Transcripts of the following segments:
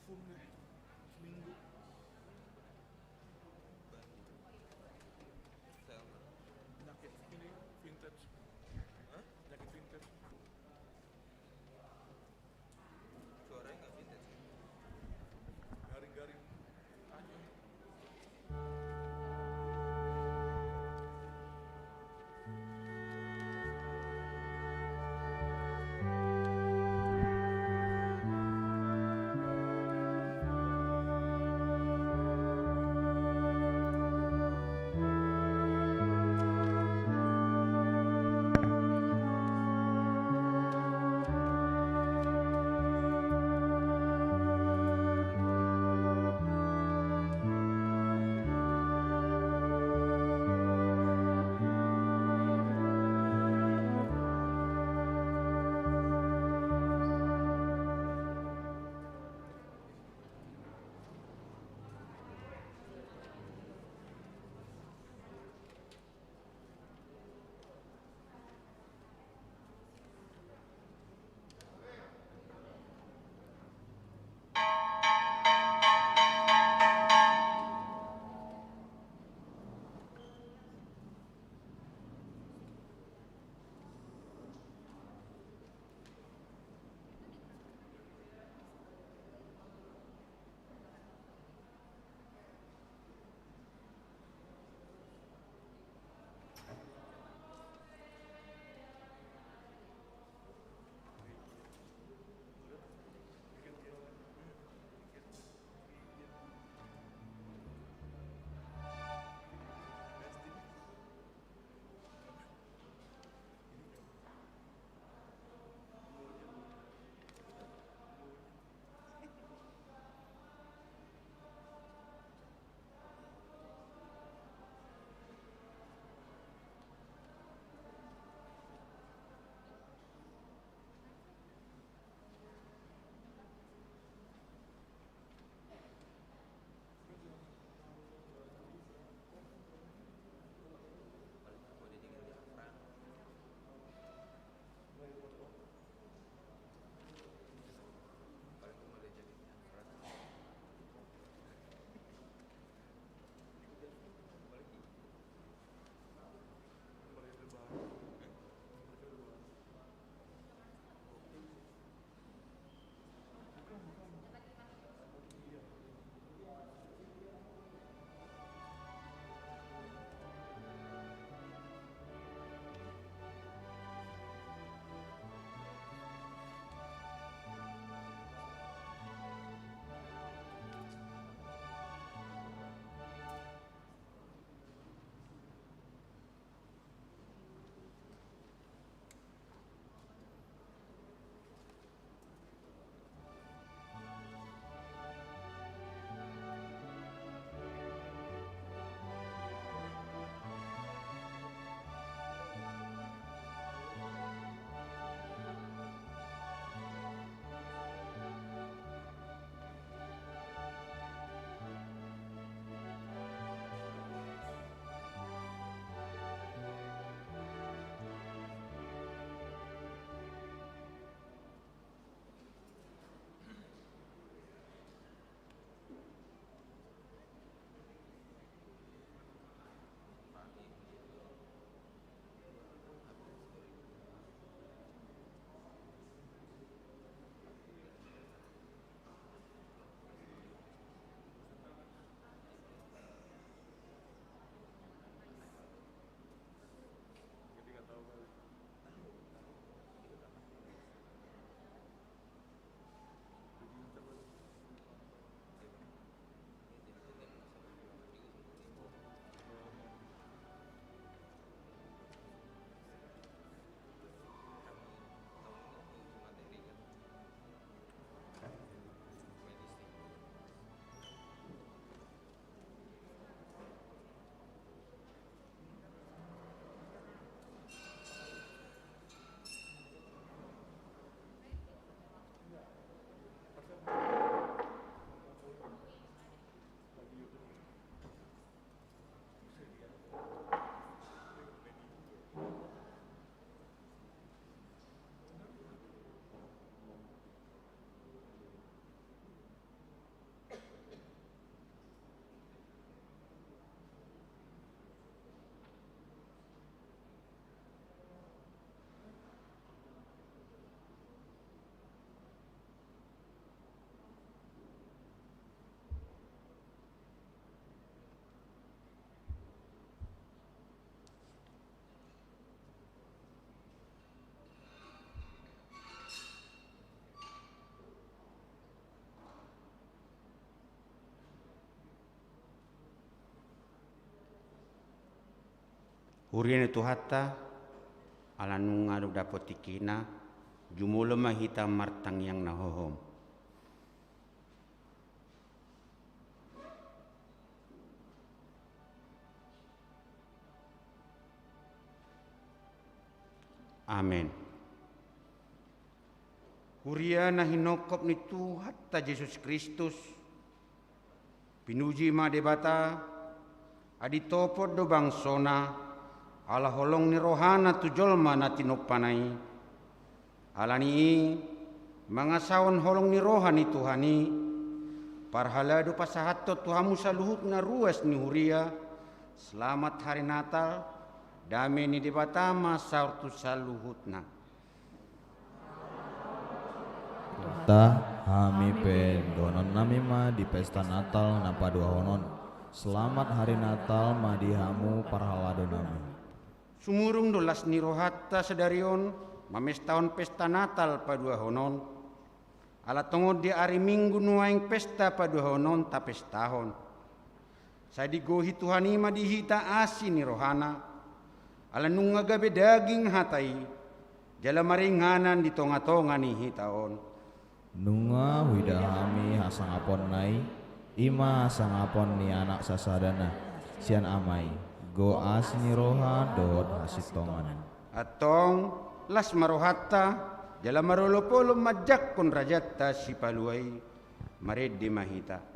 parfum deh seminggu. Selmer. Jaket ini vintage. Hah? Jaket vintage. Suaranya nggak vintage. Garing-garing aja. Hurian itu hatta ala nungadu dapotikina jumula mahita martang yang nahohom. Amin. Huria na hinokop ni Tuhan ta Yesus Kristus. Pinuji ma debata aditopod do bangsona ala holong ni rohana tujolma na tinopanai. Ala ni mangasawon holong ni rohani Tuhani. Parhala do pasahato Tuhamu saluhut na ruas ni Huria. Selamat hari Natal. Dami ni debata ma saurtu saluhutna. Ta hami pendonon nami ma di pesta Natal napa dua honon. Selamat hari Natal ma di hamu parhalado nami. Sumurung dolas ni rohatta sedarion mamestahon pesta Natal padua honon. Ala tongod di hari Minggu nuaing pesta padua honon ta pestahon. Saya digohi Tuhani ma dihita asi ni rohana. Ala nung gabe daging hatai. Jala maringanan di tonga-tonga ni hitaon. Nunga widahami hasangapon nai ima hasangapon ni anak sasadana sian amai go asni roha dod hasitongan Atong las marohatta jala marolopolo majak kon rajatta si paluai mared di mahita.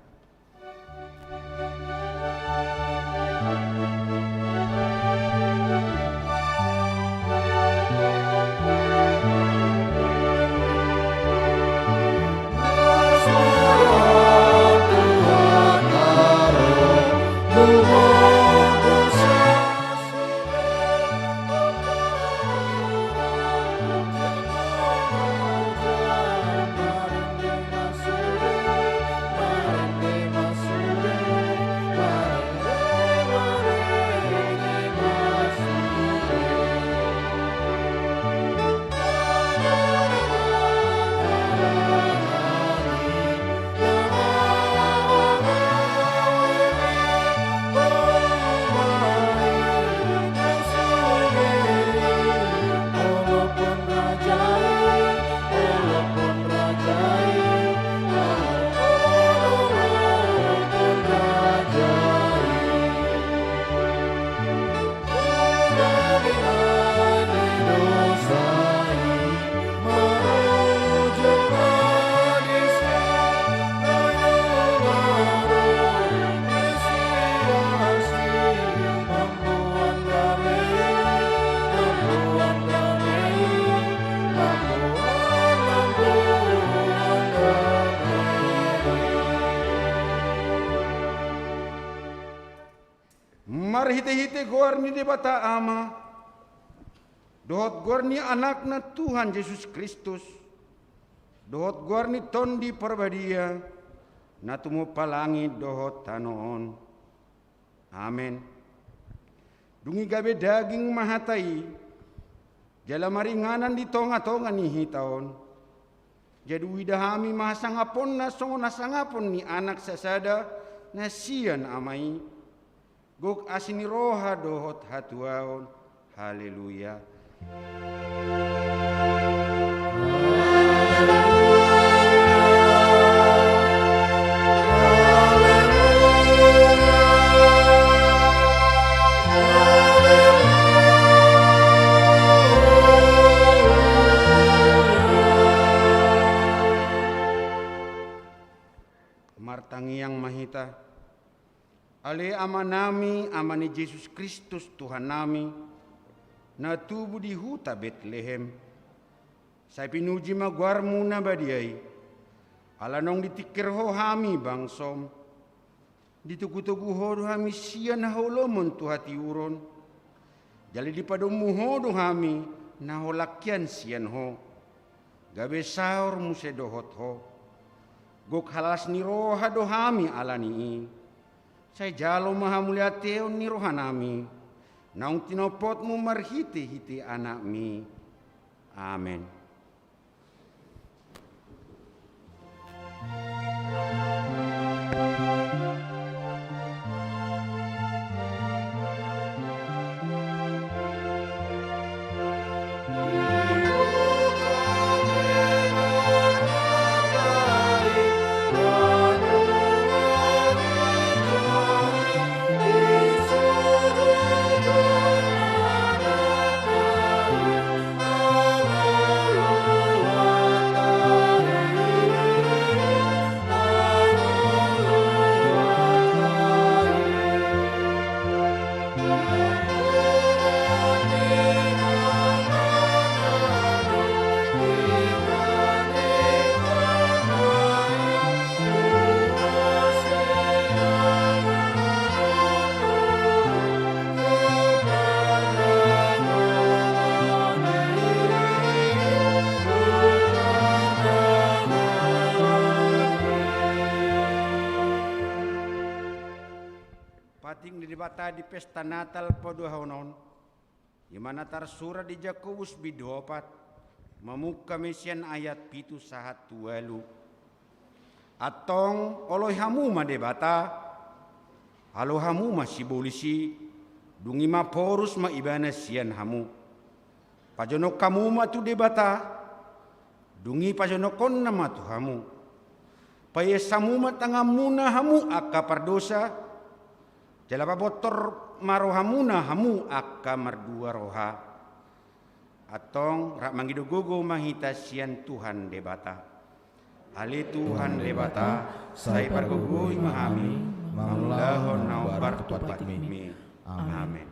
Mar hite-hite gor ni debata ama. Dohot gor ni anak na Tuhan Yesus Kristus. Dohot gor ni tondi perbadia. Na tumo palangi dohot tanoon. Amen. Dungi gabe daging mahatai. Jala maringanan di tonga-tonga ni hitaon. Jadi widahami mahasangapon na songo nasangapon ni anak sasada na sian amai. Gok asini roha dohot hatuaon. Haleluya. Martangi yang mahita. Ale ama nami, ama ni Yesus Kristus Tuhan nami, na tubuh di huta Bethlehem. Saya pinuji magwarmu na badiay, ala nong ditikir ho hami bangsom, ditugu-tugu ho hami siyan holomon tuhati uron, jali di padomu ho hami na ho lakyan siyan ho, gabe saur musedohot ho, gok halas ni roha do hami ala nii. Saya jalo maha mulia teo ni rohanami. Naung tinopotmu marhiti-hiti anakmi. Amen. pating di debata di pesta Natal pada honon, di mana tersurat di Yakobus bidopat, memuka mesian ayat pitu sahat tualu. Atong oloi hamu ma debata, alo hamu masih bolisi, dungi ma porus ma ibana sian hamu. Pajono kamu ma tu debata, dungi pajono konna ma tu hamu. Paya samu ma tangamuna hamu akka pardosa, jalapa botor marohamuna hamu akka mardua roha. Atong rak mangidogogo mahita sian Tuhan debata. Ali Tuhan debata, sai pargugui mahami, maulahon nau partupat mimi. Amin.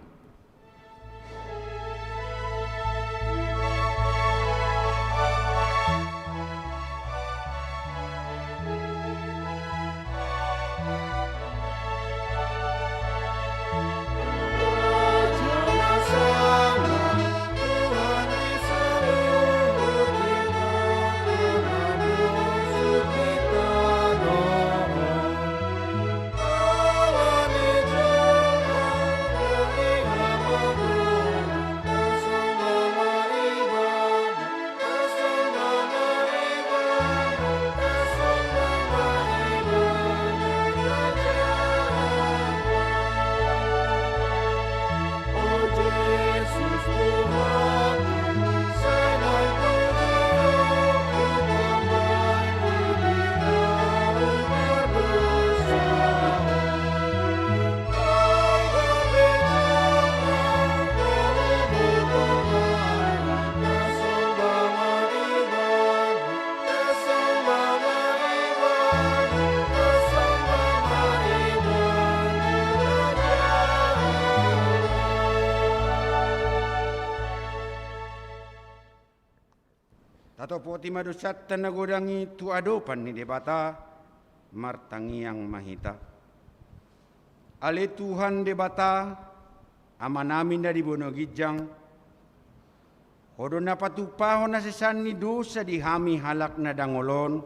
Tato poti madusat nagodangi tu adopan ni debata martangi yang mahita. Ale Tuhan debata amanamin dari bono gijang. Hodo na patupahon na sesani dosa dihami halak na dangolon.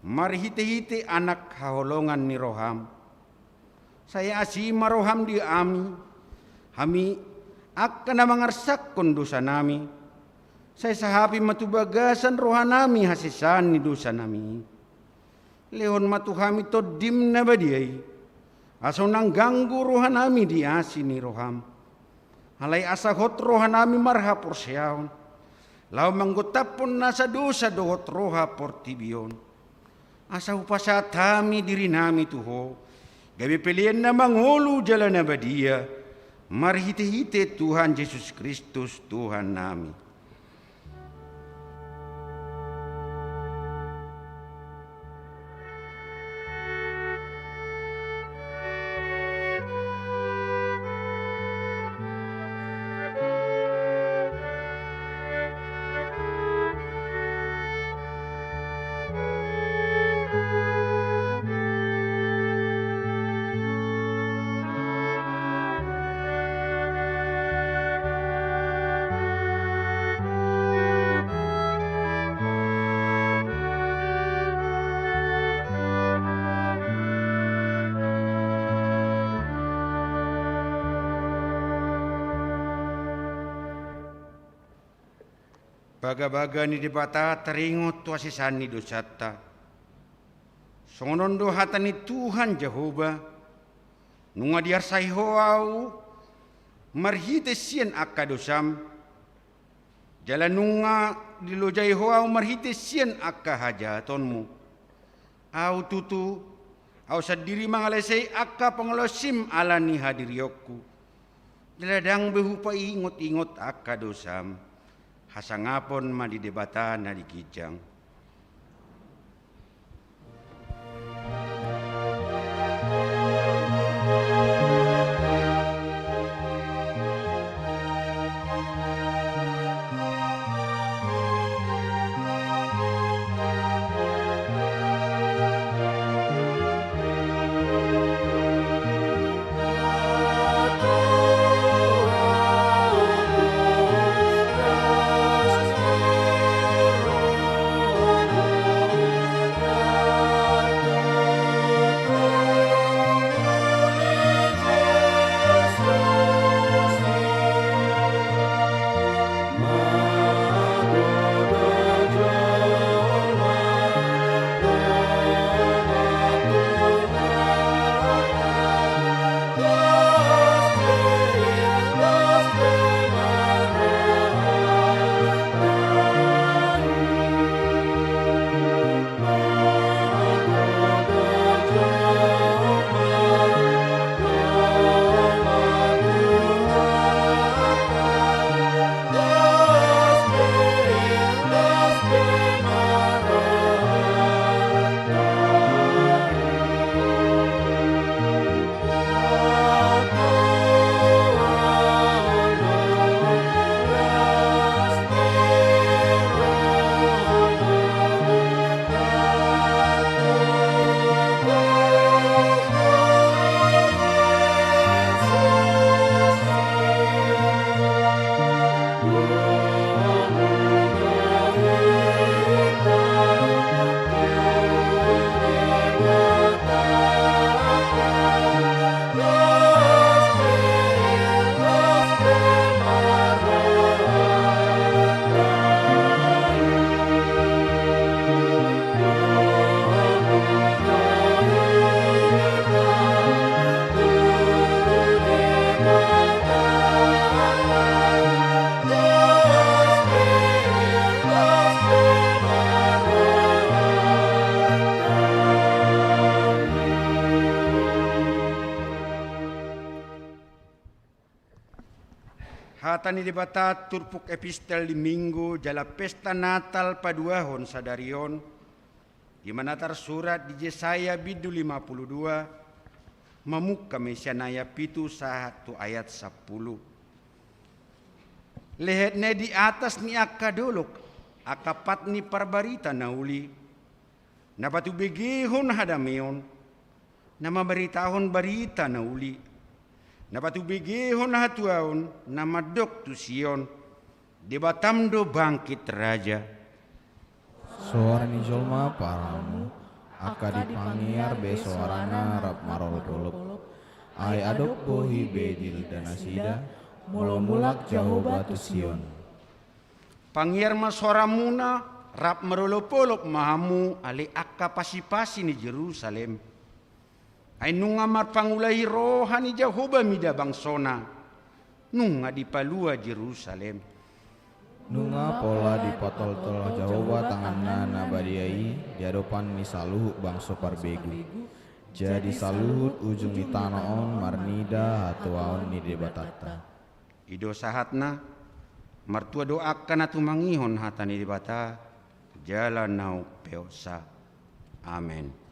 Marhite-hite anak haholongan ni roham. Saya asi maroham di ami. Hami akan na mangarsak kon dosa nami. Saya sahapi matubagasan rohanami hasisan ni dosa nami. Lehon matuhami to dim na badiay. Aso nang ganggu rohanami di asini roham. Halay asahot rohanami marha porsyaon. Lau manggotapon nasa dosa dohot roha portibion. Asa upasatami diri nami tuho. Gabi pilihan na mangulu jalan na badia. Marhite-hite Tuhan Yesus Kristus Tuhan nami. Baga-baga ni debata teringot tu asisan ni dosata. Songonondo hata ni Tuhan Jehovah. Nunga diar sayhoau. Marhite sian akka dosam. Jalan nunga dilojai hoau marhite sian akka hajatonmu. Au tutu. Au sadiri mangalesai akka pengalosim alani hadiriyokku. Jaladang behupa ingot-ingot akka dosam. Hasangapon madi debata na digijang. Hata ni debata turpuk epistel di minggu jala pesta Natal paduahon sadarion di mana tersurat di Yesaya bidu 52 memuk kami sianaya pitu 1 ayat 10. Lehetnya di atas ni akka dolok akapat ni parbarita nauli na batu begihon hadamion na maberitahon barita nauli na batu begihon hatuaon na madok tu Sion di batamdo bangkit raja. Suara ni jolma paramu aka dipangiar be suarana rap marol dolop ai adok bohi bedil dan asida mulak jauh batu Sion. Pangiar masoramuna rap merolopolop mahamu ali akka pasi-pasi ni Jerusalem. Ay nunga marpangulai rohani Jehovah mida bangsona nunga di palua Jerusalem. Nunga pola di potol-tol Jehovah tanganna nabadiai di hadapan ni saluhuk bangso parbegu. Jadi saluhut ujung di tanaon marnida hatuaon ni debatata. Ido sahatna martua doakan atu mangihon hatani debata jalan nau peosa. Amen.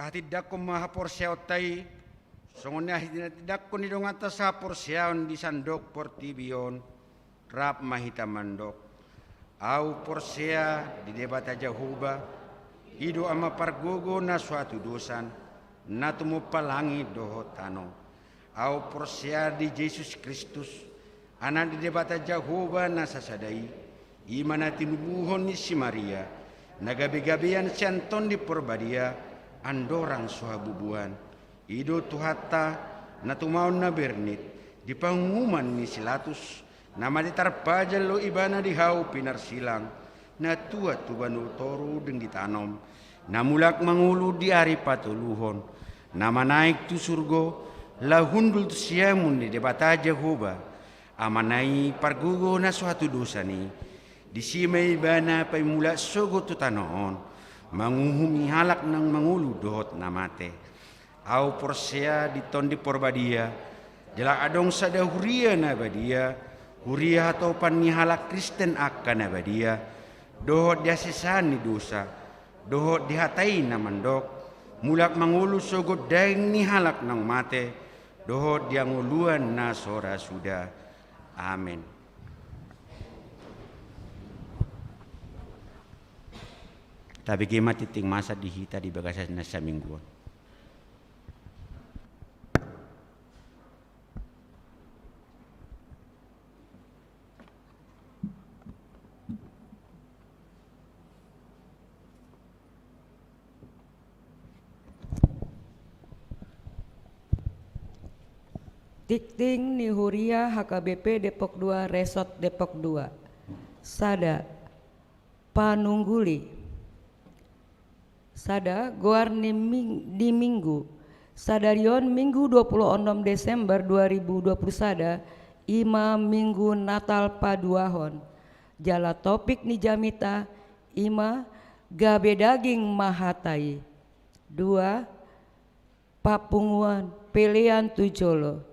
Tidak ko mahaporsyaotay songonya tidak ko nidong atas haporsyaon di sandok portibion rap mahita mandok au porsya di debata Jehovah ido ama pargogo na suatu dosan na tumupalangi dohotano au porsya di Yesus Kristus anak di debata Jehovah na sasadai imana tinubuhon ni si Maria nagabi-gabian sianton di porbadia andorang suhabubuan ido tuhata na tumaon na bernit di pangumuman ni silatus nama ditarpajal lo ibana di hau pinarsilang na tua tubanu toru deng ditanom na mulak mangulu di ari patuluhon nama naik tu surgo la hundul tu siamun di debata Jehovah amanai pargugo na suatu dosa ni di simay ibana pay mula sogo tu tanoon manguhumi halak nang mangulu dohot namate au porsya ditondi porbadia jela adong sada huria na badia huria atau pan ni halak Kristen akan na badia dohot dia sesani dosa dohot dihatai na mandok mulak mangulu sogot daeng ni halak nang mate dohot dia nguluan na sora sudah. Amin. Tapi kema titing masa dihita di bagasas na sa mingguan. Tikting Nihuria HKBP Depok 2 Resort Depok 2 Sada Panungguli sada goar di minggu sadarion minggu 26 Desember 2020 sada ima minggu Natal paduahon jala topik ni jamita ima gabe daging mahatai 2 papunguan pelean tujolo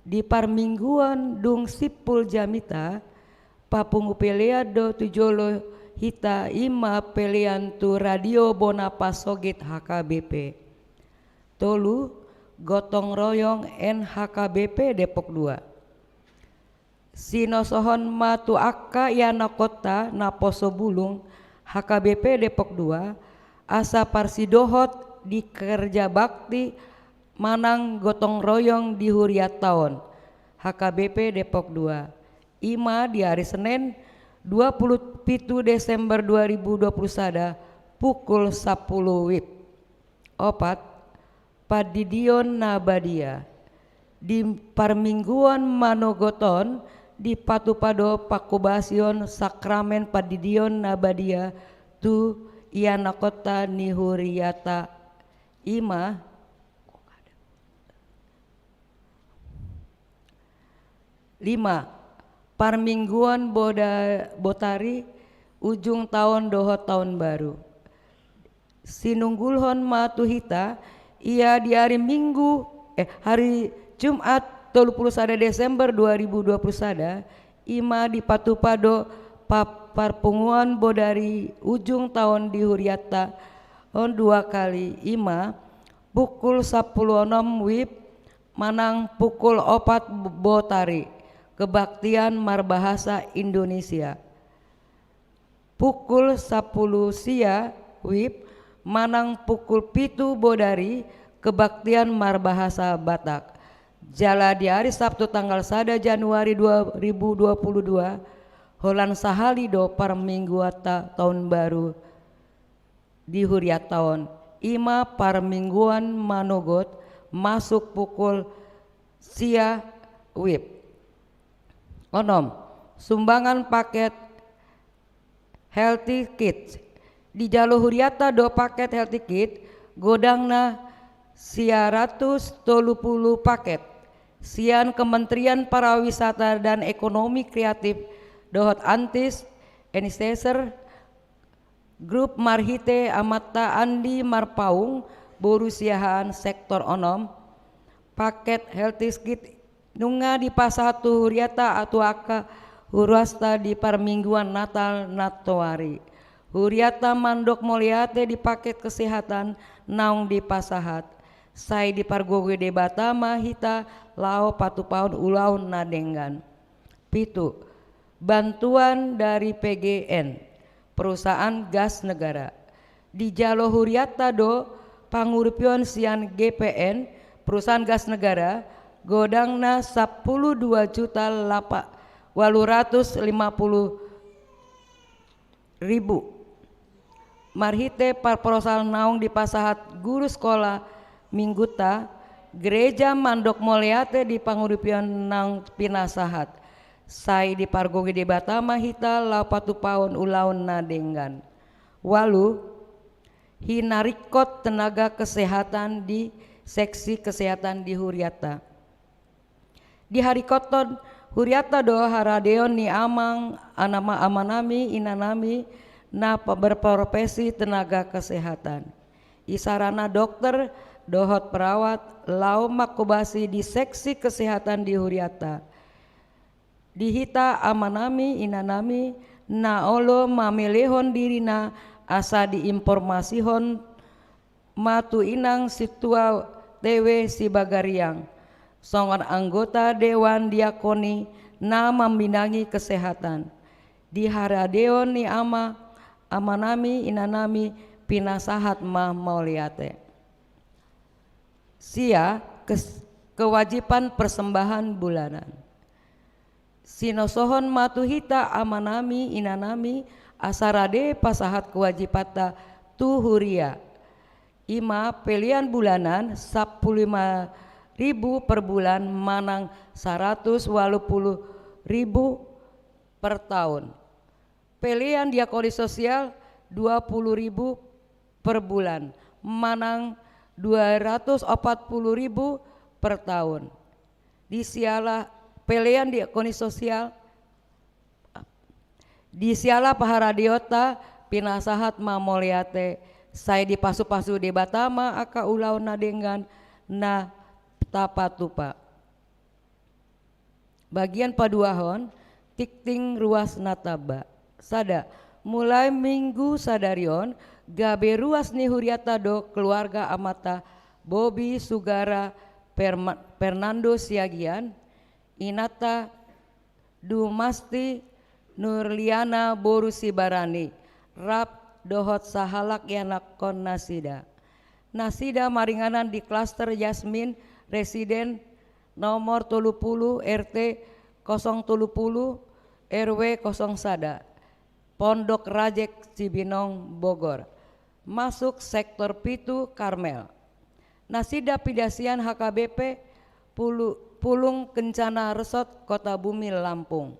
di parmingguan dung sipul jamita papungu pelea do tujolo hita ima pelean tu radio Bonapasoget HKBP tolu gotong royong NHKBP Depok 2 sinosohon matu akka yana kota naposo bulung HKBP Depok 2 asa parsidohot di kerja bakti manang gotong royong di huriat tahun HKBP Depok 2 ima di hari Senin 27 Desember 2020 sada pukul 10 WIB opat Padidion Nabadia di parmingguan Manogoton di Patupado Pakubasion Sakramen Padidion Nabadia tu iana kota nihuriata ima 5 parmingguan Botari ujung tahun dohot tahun baru sinunggulhon matuhita ia di hari Minggu hari Jumat 31 Desember 2020 sada ima di Patupado parpunguan Bodari ujung tahun di Huriata on 2 kali ima pukul 10.06 WIB manang pukul 4 Botari Kebaktian Marbahasa Indonesia pukul 10 sia WIB manang pukul 7 Bodari Kebaktian Marbahasa Batak jala di hari Sabtu tanggal 1 Januari 2022 holan sahali do parmingguata tahun baru di huriat tahun ima parmingguan Manogot masuk pukul sia WIB onom sumbangan paket healthy kit di Jalo Huriata do paket healthy kit godangna 130 paket sian Kementerian Pariwisata dan Ekonomi Kreatif dohot antis Eniseser Grup Marhite Amata Andi Marpaung Borusiahan sektor onom paket healthy kit nunga di pasatu huriata atau aka hurwasta di parmingguan Natal Natoari huriata mandok moliate di paket kesehatan naung di pasahat sai di pargoge de Batama hita lao patupaun ulaun nadenggan pitu bantuan dari PGN perusahaan gas negara di Jalo Huriata do panguripion sian GPN perusahaan gas negara godangna 12.850.000 marhite parprosal naung di pasahat guru sekolah mingguta gereja mandok moleate di panguripion nang pinasahat sai di pargoge di Batama hita lapatu paun ulaun nadenggan walu hinarikot tenaga kesehatan di seksi kesehatan di Huriata di hari koton Huriata do haradeon ni amang anama amanami inanami na berprofesi tenaga kesehatan isarana dokter dohot perawat lau makubasi di seksi kesehatan di Huriata dihita amanami inanami na olo mamelehon dirina asa diinformasihon matu inang situa tewe si bagariang songon anggota Dewan Diakoni na membinangi kesehatan di haradeon ni amanami inanami pinasahat mah mauliate sia kewajiban persembahan bulanan sinosohon matuhita amanami inanami asarade pasahat kewajibata tuhuria ima pelian bulanan 15.000 per bulan manang 180.000 per tahun pelian diakoni sosial 20.000 per bulan, manang 240.000 per tahun. Disiala pelean di koni sosial, disiala paharadiota pinasahat mamoliate, saya dipasu-pasu di batama aka ulau na dengan na tapatupa. Bagian paduahon tikting ruas nataba sada mulai minggu sadarion gabe ruas ni huriata do keluarga amata Bobby Sugara Fernando Siagian Inata Dumasti Nurliana Borusi Barani Rap dohot sahalak yanak kon nasida. Nasida maringanan di klaster Yasmin residen nomor 30 RT 030 RW 0 sada Pondok Rajek Cibinong Bogor masuk sektor Pitu Karmel. Nasida pidasian HKBP Pulung Kencana Resort Kota Bumi Lampung.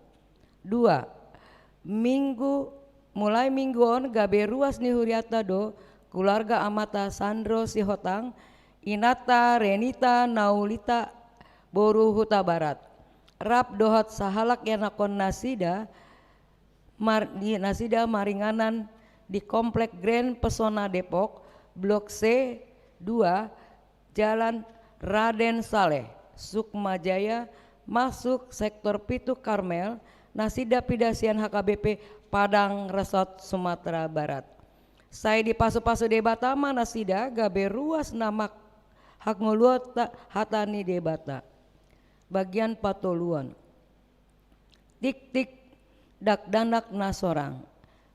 2. Mulai mingguon gabe ruas ni huriata do keluarga amata Sandro Sihotang Inata Renita Naulita Boru Huta Barat Rap dohot sahalak yanakon nasida nasida maringanan di Komplek Grand Pesona Depok Blok C 2 Jalan Raden Saleh Sukmajaya masuk sektor Pitu Karmel. Nasida pidasian HKBP Padang Resort Sumatera Barat. Saya di pasu-pasu debata mana sida gabe ruas nama hak nguluat hatani debata. Bagian patoluan. Tik-tik dak danak nasorang.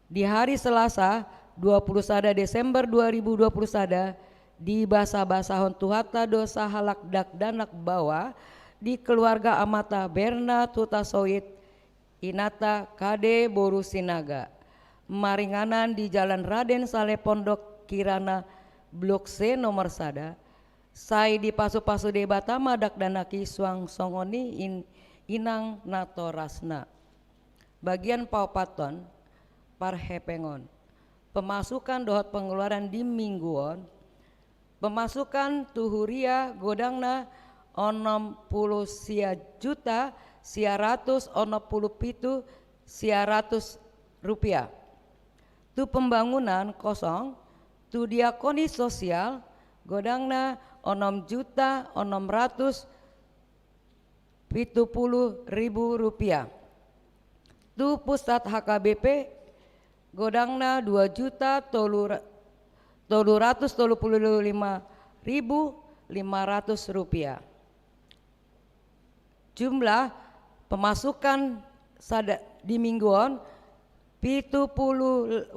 Di hari Selasa 21 Desember 2020 sada di basa-basahon tuhata dosa halak dak danak bawa di keluarga amata Berna Tutasoit Inata Kade Boru Sinaga. Maringanan di Jalan Raden Saleh Pondok Kirana Blok C nomor sada. Sai di pasu-pasu debata madak danaki suang songoni inang natorasna. Bagian paupaton parhepengon. Pemasukan dohot pengeluaran di mingguon. Pemasukan tuhuria godangna 60 sia juta sia ratus 67 sia ratus rupiah. Tu pembangunan kosong, tu diakoni sosial godangna 6.670.000 rupiah. Tu pusat HKBP godangna 2.335.500 rupiah. Jumlah pemasukan di mingguan 78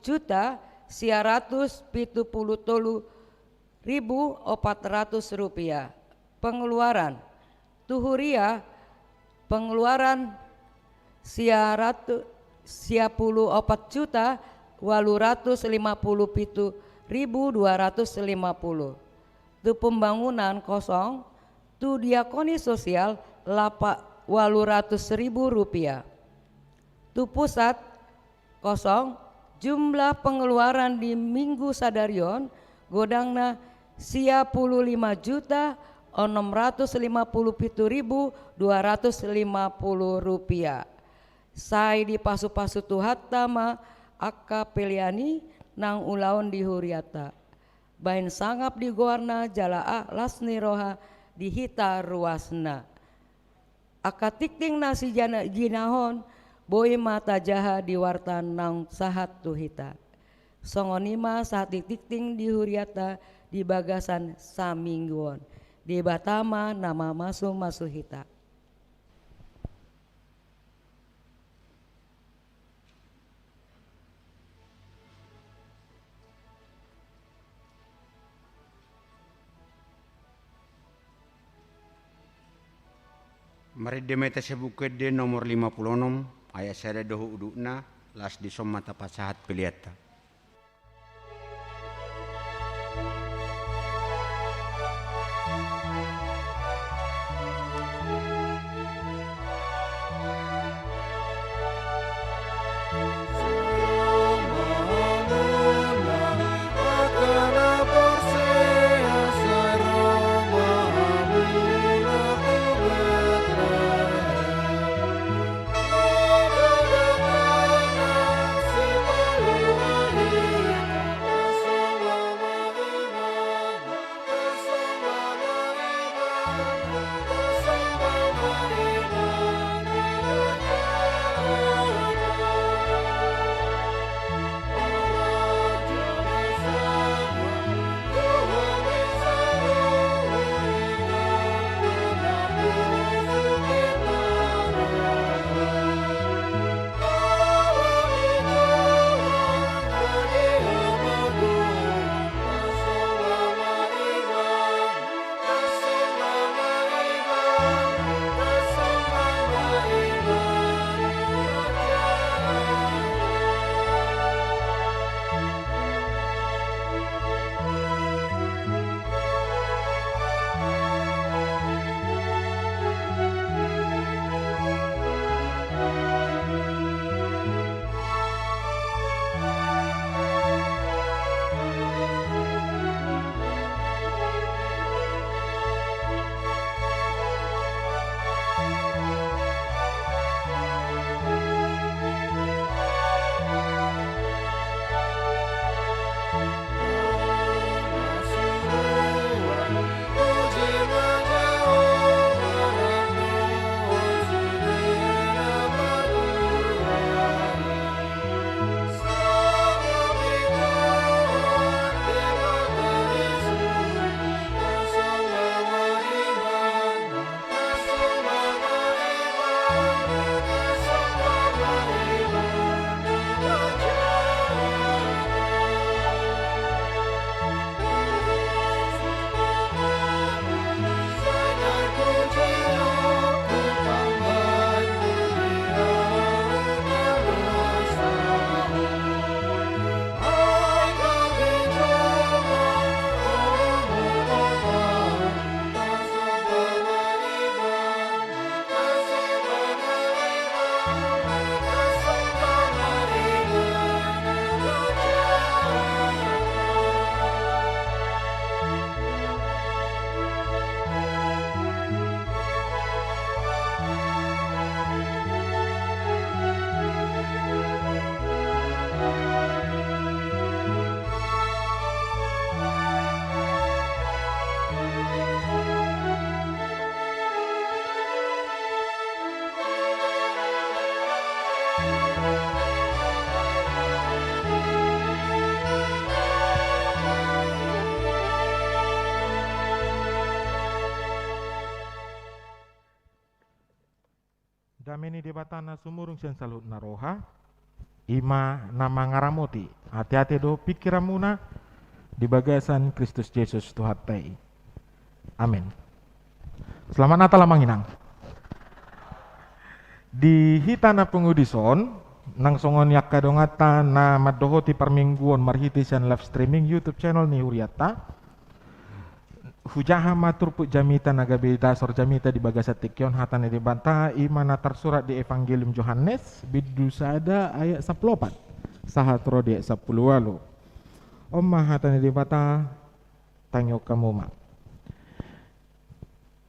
juta sia ratus 73.400 rupiah. Pengeluaran tuhuria pengeluaran sia 4 juta 857.250. Tu pembangunan kosong tu diakoni sosial 800.000 rupiah. Tu pusat kosong jumlah pengeluaran di minggu sadarion godangna sia 55 juta 657.250 rupiah. Sai di pasu-pasu tuhat tama akka peliani nang ulaun di huriata. Bain sangap di goarna jalaa lasni roha di hita ruasna. Aka tikting nasi jinahon boy mata jaha di wartan nang sahat tuhita. Songonima saat tikting di huriata di bagasan samingguon. Di batama nama masu hita. Mari demeta sebuked de nomor 56 ayat sada dohu udukna las di somata pasahat piliata. dameni debatana sumurung sian salut naroha ima nama ngaramoti hati-hati do pikiramuna di bagasan Kristus Yesus Tuhan tai. Amin. Selamat Natal Manginang. Di hitana pengudison nang songon yak kadongata na madohoti permingguan marhiti sian live streaming YouTube channel ni Huriata. Hujaha matur pu jamita naga beda sor jamita di bagasa tikyon hatane di banta imana tersurat di Evangelium Yohanes bidusada ayat 14 sahatro di 10 walu. Omma hatane di bata tangyo kamu ma.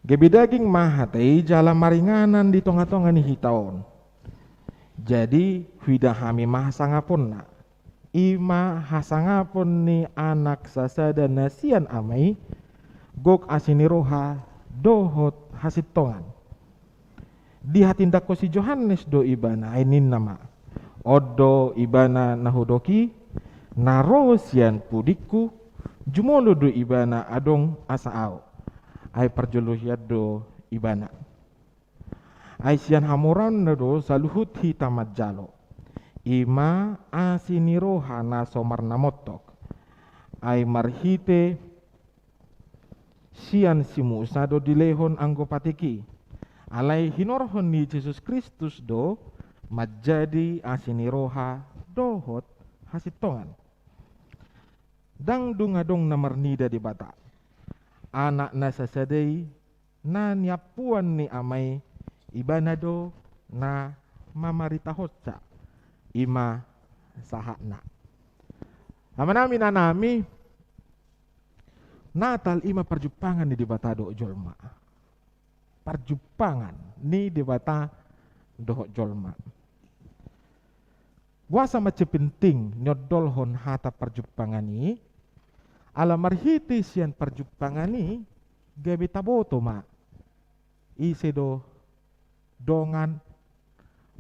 Gebidaging mahatay jala maringanan di tonga-tonga ni hitaon. Jadi hidahami mahasangapon na. Ima hasangapon ni anak sasada nasian amai gok asiniroha dohot hasitongan. Di hatindak ko si Johannes do ibana ainin nama. Odo ibana nahudoki narosian pudiku jumolo do ibana adong asaao. Ay parjuluhyad do ibana. Ay siyan hamuran na do saluhut hitamat jalo. Ima asiniroha na somar namotok. Ay marhite siyan simusa do dilehon anggo patiki. Alay hinorhon ni Jesus Kristus do majadi asiniroha dohot hasitongan. Dang dungadong namarnida di bata. Anak na sasadai na niapuan ni amay ibanado na mamaritahotsa ima sahakna. Namanami na nami Natal ima perjupangan ni debata do jolma. Perjupangan ni debata do jolma. Wasa macam penting nyodolhon hata perjupangan ni ala marhiti sian perjupangan ni gabi taboto ma. Ise do dongan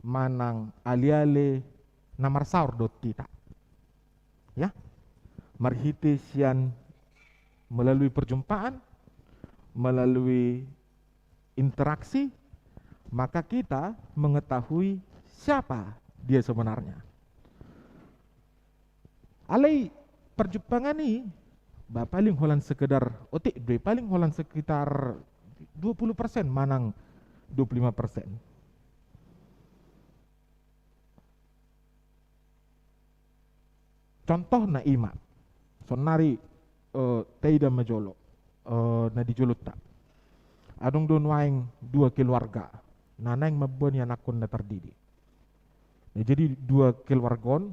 manang aliale na marsaur do tita. Ya. Marhiti sian melalui perjumpaan, melalui interaksi, maka kita mengetahui siapa dia sebenarnya. Alai perjumpangan ini, paling holan sekedar otik, paling holan sekitar 20% manang 25%. Contoh na ima, sonari Teida majolo na di Joluta. Adong don waing 2 keluarga. Nanang mabon yan akon na terdidi. Nah, jadi 2 keluargon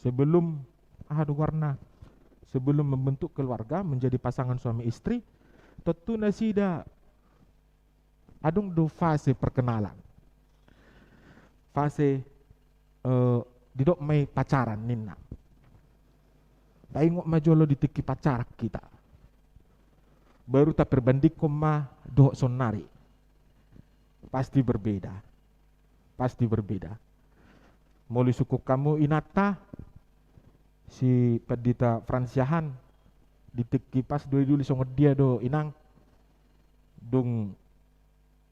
sebelum warna sebelum membentuk keluarga menjadi pasangan suami istri, tentu nasida adong do fase perkenalan. Fase didok may pacaran ninna. Taingok majolo ditiki pacarak kita. Baru tak perbanding koma doh sonari. Pasti berbeda. Pasti berbeda. Muli suku kamu inata si pedita Fransiahan ditiki pas dulu songot dia do inang dong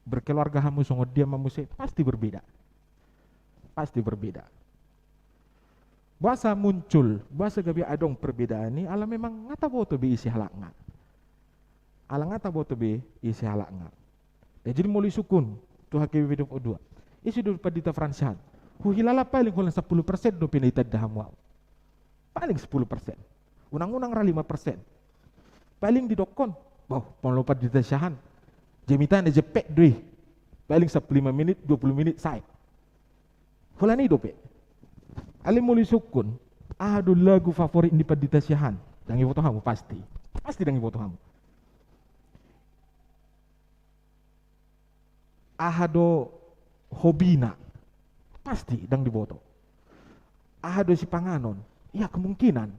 berkeluarga hamu songot dia mamuse pasti berbeda. Pasti berbeda. Bahasa muncul, bahasa gabi adong perbedaan ini, ala memang ngata boto be isi halak nga. Ala ngata boto be isi halak nga. Jadi muli sukun, tuh HKBP 22. Isi do padita Fransian. Hilala paling hulang 10% do pinitad dahamu. Paling 10%. Unang-unang ra 5%. Paling didokon, penlopat di tasyahan. Jamitan jepek doi. Paling 15 menit, 20 menit say. Hulani dope. Ali muli sukun, ada lagu favorit di padita syahan. Dangi foto kamu pasti. Pasti dangi foto kamu. Ahado hobina. Pasti dang di foto. Ahado si panganon. Ya kemungkinan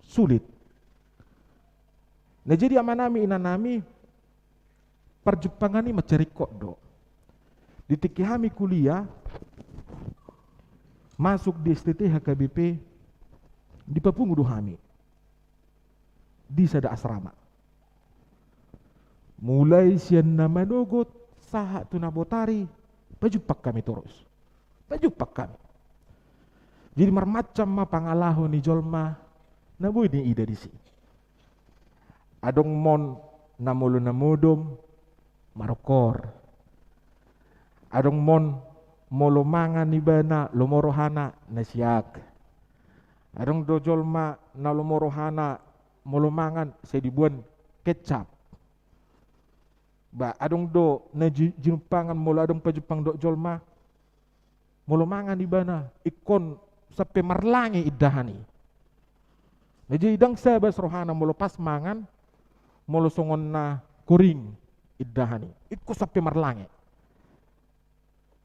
sulit. Nah jadi amanami inanami perjumpaan ini mencari kodo. Di tikihami kuliah masuk di STT HKBP di Papungudu Hami di sada asrama. Mulai sian nama dogot saha tunabotari pajupak kami terus. Pajupak kami. Jadi marmacam ma pangalaho ni jolma na boy ni ida di si. Adong mon namulo namudom marokor. Adong mon molomangan ni bana lomorohana na siyak. Adong do jolma na lomorohana molomangan sa dibuan kecap. Ba adong do na jinumpangan molo adong pajupang do jolma molomangan di bana ikon sampai marlangi idahani. Jadi idang sebas rohana molo pas mangan molo songon na kuring idahani. Ikut sampai marlangi.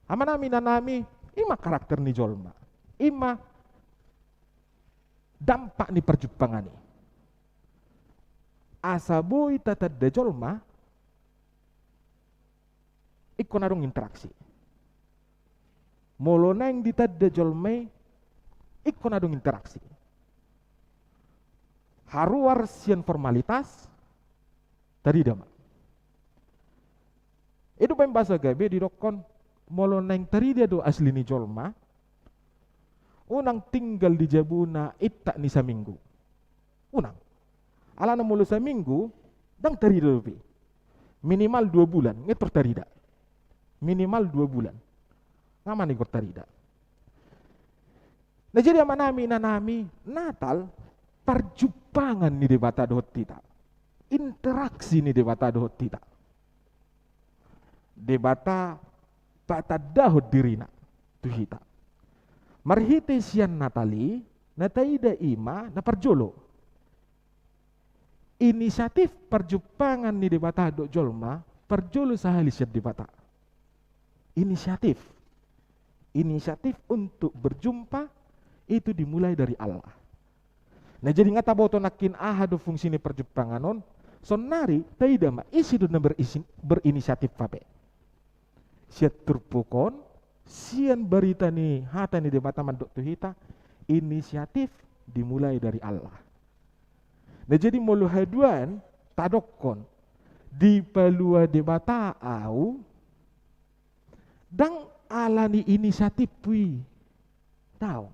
Amanami nanami ima karakter ni jolma. Ima dampak ni perjupangani. Asa boy tatad de jolma ikon adong interaksi. Molo neng ditad de jolme ikon adong interaksi. Haruar sian formalitas tadi dama. Itu pem bahasa gabe di dokon molo neng tari dia do asli ni jolma. Unang tinggal di jabuna itak ni saminggu. Unang. Alana molo saminggu dang tari do be. Minimal 2 bulan ngetor tarida. Minimal 2 bulan. Ngaman ikut tarida. Nah jadi amanami nanami Natal perjupangan ni debata dohot tita. Interaksi ni debata dohot tita. Debata bata dahot dirina tuhita. Marhite sian Natali na taida ima na perjolo. Inisiatif perjupangan ni debata do jolma perjolo sahali siat debata. Inisiatif untuk berjumpa itu dimulai dari Allah. Nah jadi ngata boto nakin ahado fungsi ni perjupanganon sonari taida ma isi do na berinisiatif pape. Siat turpukon sian berita ni hata ni debata mandok tuhita inisiatif dimulai dari Allah. Nah jadi mulu haduan tadokon di palua debata au dang alani inisiatif pui tahu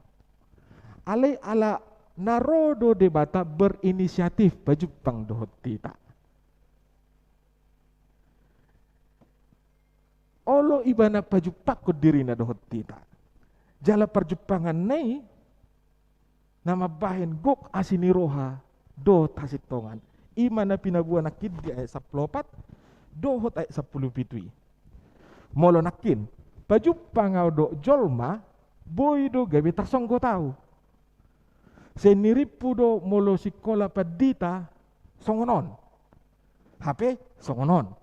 alai ala narodo debata berinisiatif pajupang dohot tita. Olo ibana pajupak ko diri na dohot tita. Jala perjupangan nai nama bahen gok asini roha do tasitongan. Imana pinabuan nakid di ayat 14 dohot ayat 10 pitui. Molo nakin pajupang do jolma boy do gabe tarsonggo tahu. Seniripu do molo sikola padita songonon. HP songonon.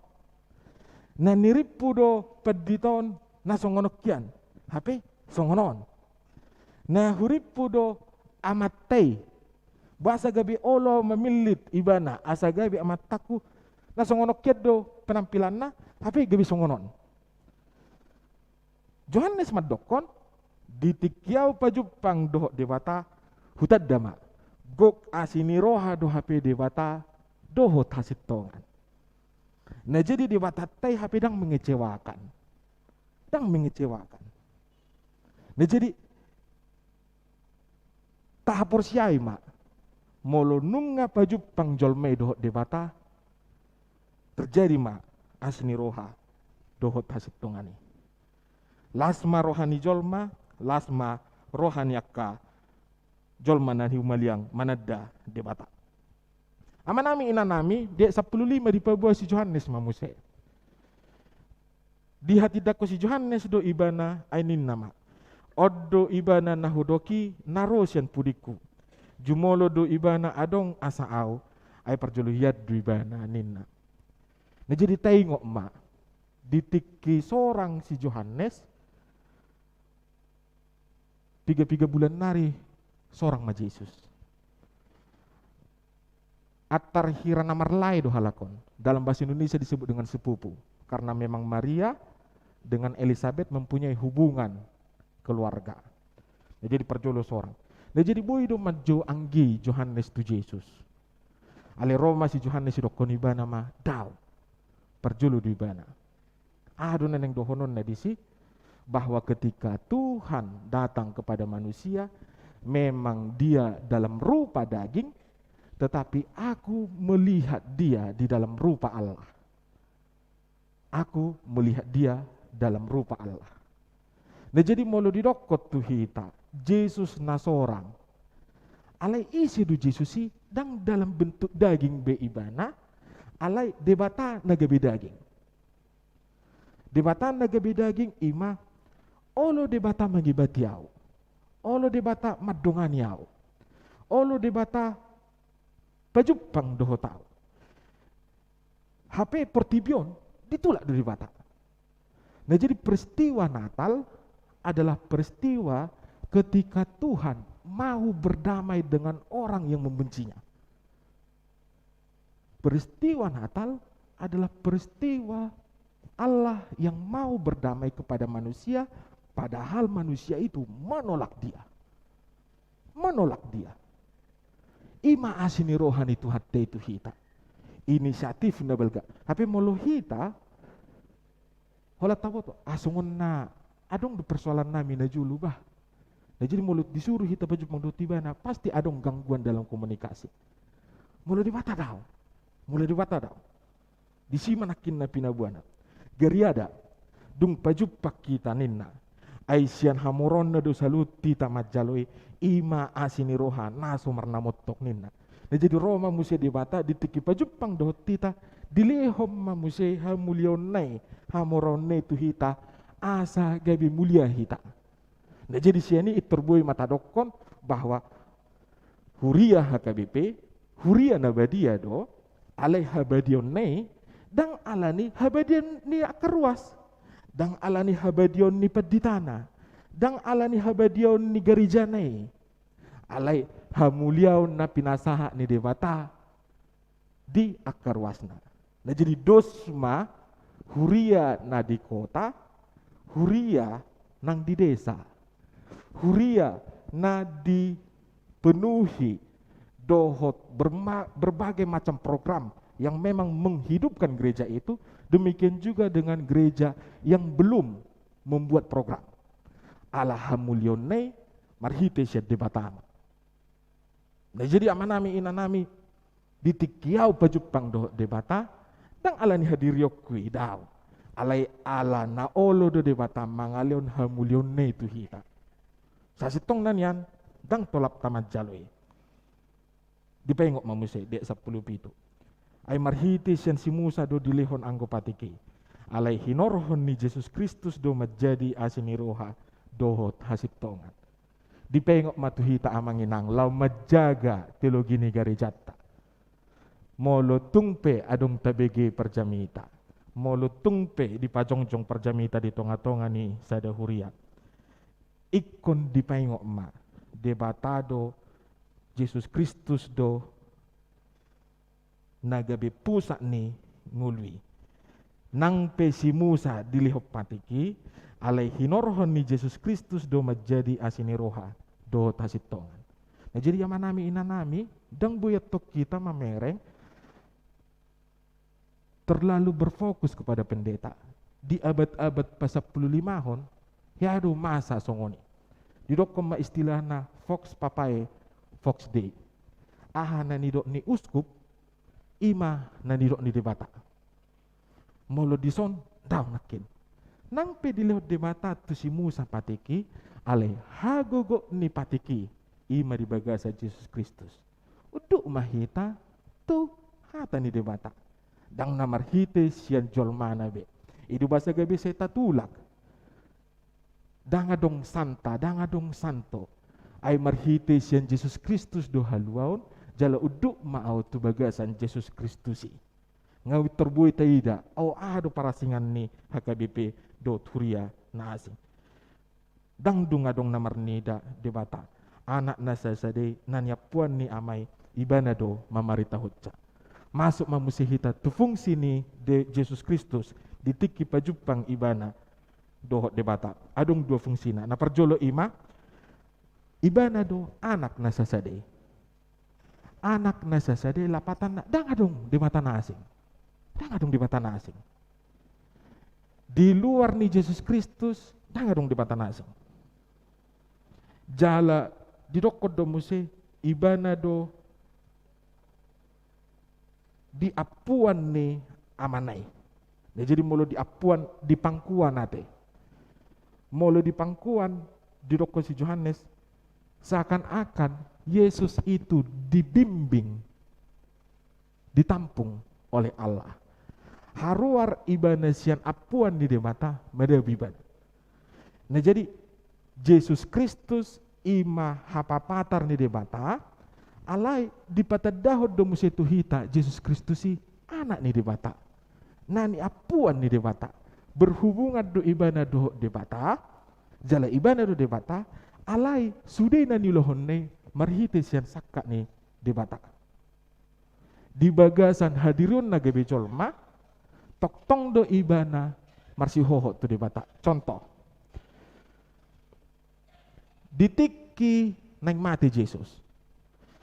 Na niripu do paditon na songonokian. HP songonon. Na huripu do amatay. Basa gabi olo memilit ibana. Asa gabi amataku na songonokian do penampilan na. HP gabi songonon. Johannes madokon ditikyau pajupang do debata hutad dama gok asini roha do HP debata doho tasitongan. Nah jadi debata tay HP dang mengecewakan. Nah jadi tahapor siai mak molo nunga pajupang jolme doho debata terjadi mak asini roha doho tasitongani. Lasma rohani jolma, lasma rohani akka jolma nani umaliang manada debata. Amanami inanami dia 15 di pabuah si Johannes mamuse. Di hati dako si Johannes do ibana ainin nama. Oddo ibana nahudoki narosian pudiku. Jumolo do ibana adong asaau ay perjuluhiat do ibana ninna. Nah jadi tengok mak ditiki seorang si Johannes 3 bulan nari seorang ma Yesus. Atar hira namar lai do halakon. Dalam bahasa Indonesia disebut dengan sepupu. Karena memang Maria dengan Elizabeth mempunyai hubungan keluarga. Nah, jadi perjolo seorang. Nah jadi boy do majo anggi Johannes tu Yesus. Ale Roma si Johannes do konibana ma daw. Perjolo do ibana. Ado neneng dohonon na disi bahwa ketika Tuhan datang kepada manusia, memang dia dalam rupa daging, tetapi aku melihat dia di dalam rupa Allah. Aku melihat dia dalam rupa Allah. Nah jadi molo didokot tu hita, Yesus na sorang. Alai isi du Yesusi dang dalam bentuk daging be ibana, alai debata nagabe daging. Debata nagabe daging ima, olo debata magibatiau. Olo debata madonganiau. Olo debata pajupang dohotau. HP portibion ditulak dari bata. Nah jadi peristiwa Natal adalah peristiwa ketika Tuhan mau berdamai dengan orang yang membencinya. Peristiwa Natal adalah peristiwa Allah yang mau berdamai kepada manusia, padahal manusia itu menolak dia. Menolak dia. Ima asini rohani Tuhan itu hita. Inisiatif na belga. Tapi molo hita, hola tahu to, asungon na, adong di persoalan nami na julu bah. Nah jadi molo disuruh hita baju mengduti bana, pasti adong gangguan dalam komunikasi. Molo dibata daw. Mulai dibata daw. Di sima nakin na pinabuana. Geriada, dung pajupak kita ninna. Aisian hamoron na do saluti tamat jaloi, ima asini roha naso marnamotok ninna. Nah jadi Roma musia dibata ditiki pajupang dohot tita, dilehom mamusia hamulion nai, hamoron nai tu hita, asa gabi mulia hita. Nah jadi siani iterbui mata dokon bahwa huria HKBP, huria nabadia do, alai habadion nai, dang alani habadion ni akaruas, dang alani habadion ni peditana, dang alani habadion ni garijanai, alai hamuliau na pinasaha ni debata di akarwasna. Nah jadi dosma huria na di kota, huria nang di desa, huria na dipenuhi dohot berbagai macam program yang memang menghidupkan gereja itu. Demikian juga dengan gereja yang belum membuat program. Ala hamulione marhite syad debatama. Nah jadi amanami inanami ditikiau pajupang do debata dang alani hadiriokui daw alai ala na olo do debata mangalion hamulione itu hita. Sasitong nan dang tolap tamat jaloi. Dipengok mamusay dek 10 pitu. Ay marhitis yan si Musa do dilihon anggo patiki. Alay hinorohon ni Jesus Kristus do menjadi asini roha dohot hasiptongan. Dipengok matuhita amanginang law majaga teologi ni garejata. Molo tungpe adong tabege perjamita. Molo tungpe di pajongjong perjamita di tonga-tonga ni sadahuria. Ikon dipengok ma debatado Jesus Kristus do nagabe pusak ni ngului. Nang pe si Musa dilihop patiki, alai hinorohon ni Jesus Kristus do menjadi asini roha do tasitongan. Nah jadi yamanami inanami, dang buyat tok kita mamereng terlalu berfokus kepada pendeta. Di abad-abad pa-15 yado masa songoni. Didokom ma istilahna Fox Papae, Fox Day. Aha na nidok ni uskup, ima na nidok ni debata. Molo dison, daw nakin. Nang pedilihot debata tu si Musa patiki, ale hagogo ni patiki, ima di bagasa Jesus Kristus. Uduk mahita, tu hata ni debata. Dang namarhite siyan jolmana be. Idu basa gabi saya tatulak. Dangadong santa, dangadong santo. Ay marhite siyan Jesus Kristus do haluaon, jala uduk maaw tu bagasan Jesus Kristusi. Ngawit terbuai taida, aw ado parasingan ni HKBP do turia na asing. Dang dungadong namarnida debata. Anak nasa sade nanyapuan ni amay ibana do mamarita hutsa. Masuk mamusihita tu fungsi ni de Jesus Kristus ditiki pajupang ibana dohot debata. Adong dua fungsina. Na perjolo ima ibana do anak nasasade. Anak nasasade lapatan na dang adong di mata na asing. Dang adong di mata na asing. Di luar ni Jesus Kristus Danga dong di bata naseng. Jala di dokod do muse ibana do di apuan ni amanai. Nah, jadi mulu di apuan di pangkuan nate. Mulu di pangkuan di dokod si Yohanes seakan-akan Yesus itu dibimbing, ditampung oleh Allah. Haruar ibana sian apuan di mata medebiban. Nah jadi Yesus Kristus ima hapapatar ni debata alai di patadahod do musetu hita Yesus Kristus si anak ni debata. Nani apuan ni debata berhubungan do ibana do debata jala ibana do debata alai sudai nani lohonne marhite sian sakka ni debata. Di bagasan hadirun naga becolma toktong do ibana marsihoho tu debata. Contoh ditiki nang mati Yesus.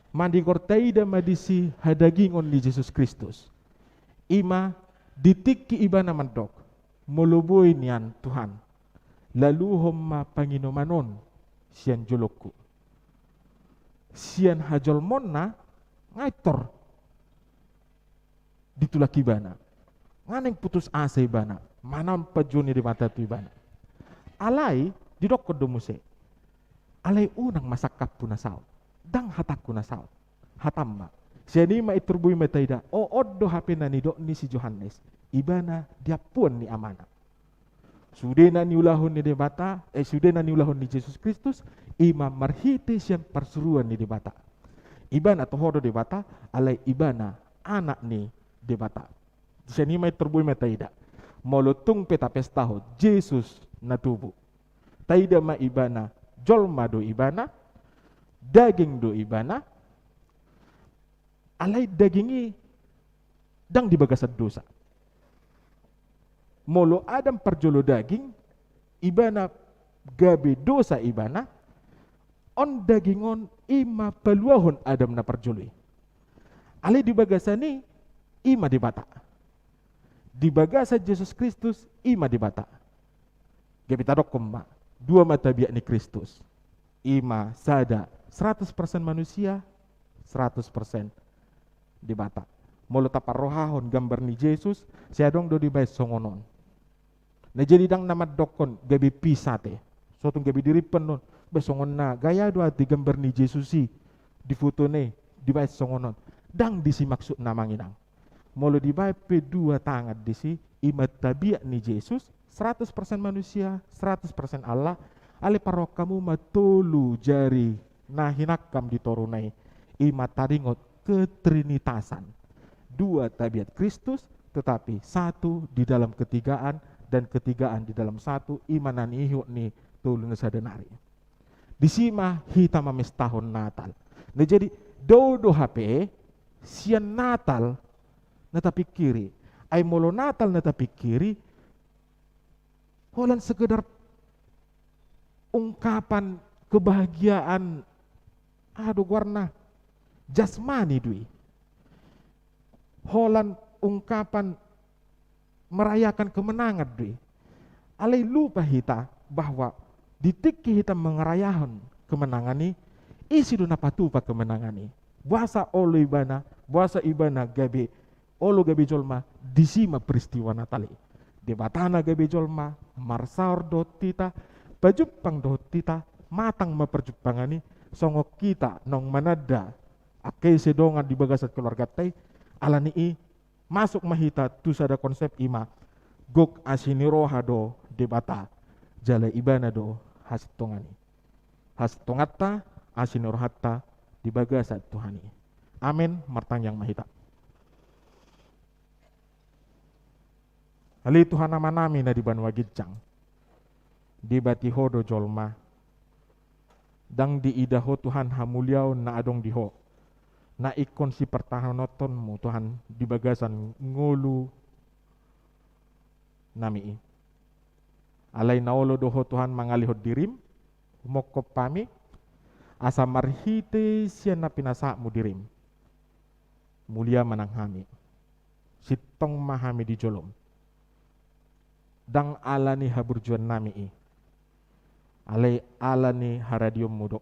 Mandi kortaida madisi hadagingon ni Yesus Kristus. Ima ditiki ibana mandok. Muluboy niyan Tuhan. Lalu homma Panginomanon siyan julokku. Siyan hajolmon na ngaitor ditulak ibana. Nganeng putus asa ibana. Manam pajuni di mata tu ibana. Alai didokod do muse. Alai unang masakap punasal, dang hatak kunasal, hatamma. Siani ma iturbui metaida, o oddo hape nani do ni si Yohanes, ibana dia pun ni amana. Sudena ni ulahun ni debata, sudena ni ulahun ni Yesus Kristus, ima marhite sian perseruan ni debata. Ibana tohodo debata, alai ibana anak ni debata. Siani ma iturbui metaida, molotung peta pestaho, Yesus natubu. Taida ma ibana, jolma do ibana, daging do ibana, alai dagingi dang dibagasad dosa. Molo adam perjolo daging, ibana gabe dosa ibana, on dagingon ima peluahon adam na perjoloi. Alai dibagasani ima dibata. Dibagasad Yesus Kristus ima dibata. Gabe tadok komma. Dua mata biak ni Kristus. Ima sada 100% manusia, 100% di bata. Molo tapar rohahon gambar ni Yesus, siadong do di bais songonon. Nah jadi dang nama dokon gabi pisate. Sotung gabi diri penon, besongon na gaya do ati gambar ni Yesus si di foto ne di bais songonon. Dang disi maksud namanginang. Molo di bais dua tangan disi ima tabiak ni Yesus 100% manusia, 100% Allah. Ale paro kamu matolu jari nahinakam ditorunai. Ima taringot ketrinitasan. Dua tabiat Kristus, tetapi satu di dalam ketigaan dan ketigaan di dalam satu. Imanan ihuk ni tolu sadenari. Disima hita mames tahun Natal. Nah jadi dodo HP sian Natal natapi kiri. Ay molo Natal natapi kiri. Holan sekedar ungkapan kebahagiaan warna jasmani dui. Holan ungkapan merayakan kemenangan dui. Alai lupa hita bahwa ditiki hita mengerayakan kemenangan ini isi duna patupa kemenangan ini. Bahasa olo ibana gabe olo gabe jolma disima peristiwa Natali. Debatana gabe jolma marsaor do tita pajupang do tita matang maperjupangani songok kita nong manada akai sedongan di bagasat keluarga tai alani i masuk mahita tu sada konsep ima gok asini roha do debata jala ibana do hasitongani hasitongata asini rohatta di bagasat Tuhani. Amin martang yang mahita. Ali Tuhan nama nami na di banwa gidjang di bati hodo jolma dang di idaho Tuhan hamuliau na adong diho na ikon si pertahanotonmu Tuhan di bagasan ngulu nami alai naolo doho Tuhan mangalihod dirim mokop pami asa marhite sian na pinasakmu dirim mulia manang hami sitong mahami di jolom dang alani haburjuan nami Ale ala ni haradium mudok.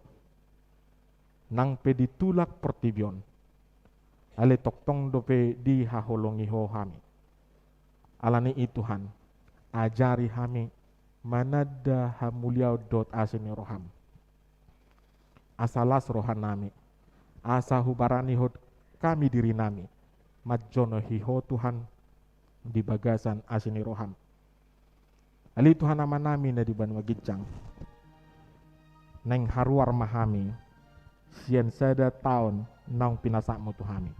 Nang pe ditulak pertibion. Ale toktong dope di haholongi ho hami. Alani Tuhan, ajari hami manada hamuliau dot asini roham. Asalas rohan nami, asa hubarani hod kami diri nami, majono hiho Tuhan di bagasan asini roham. Ali Tuhan nama nami na di banwa gijang. Neng haruar mahami, sian sada tahun nang pinasakmu Tuhami.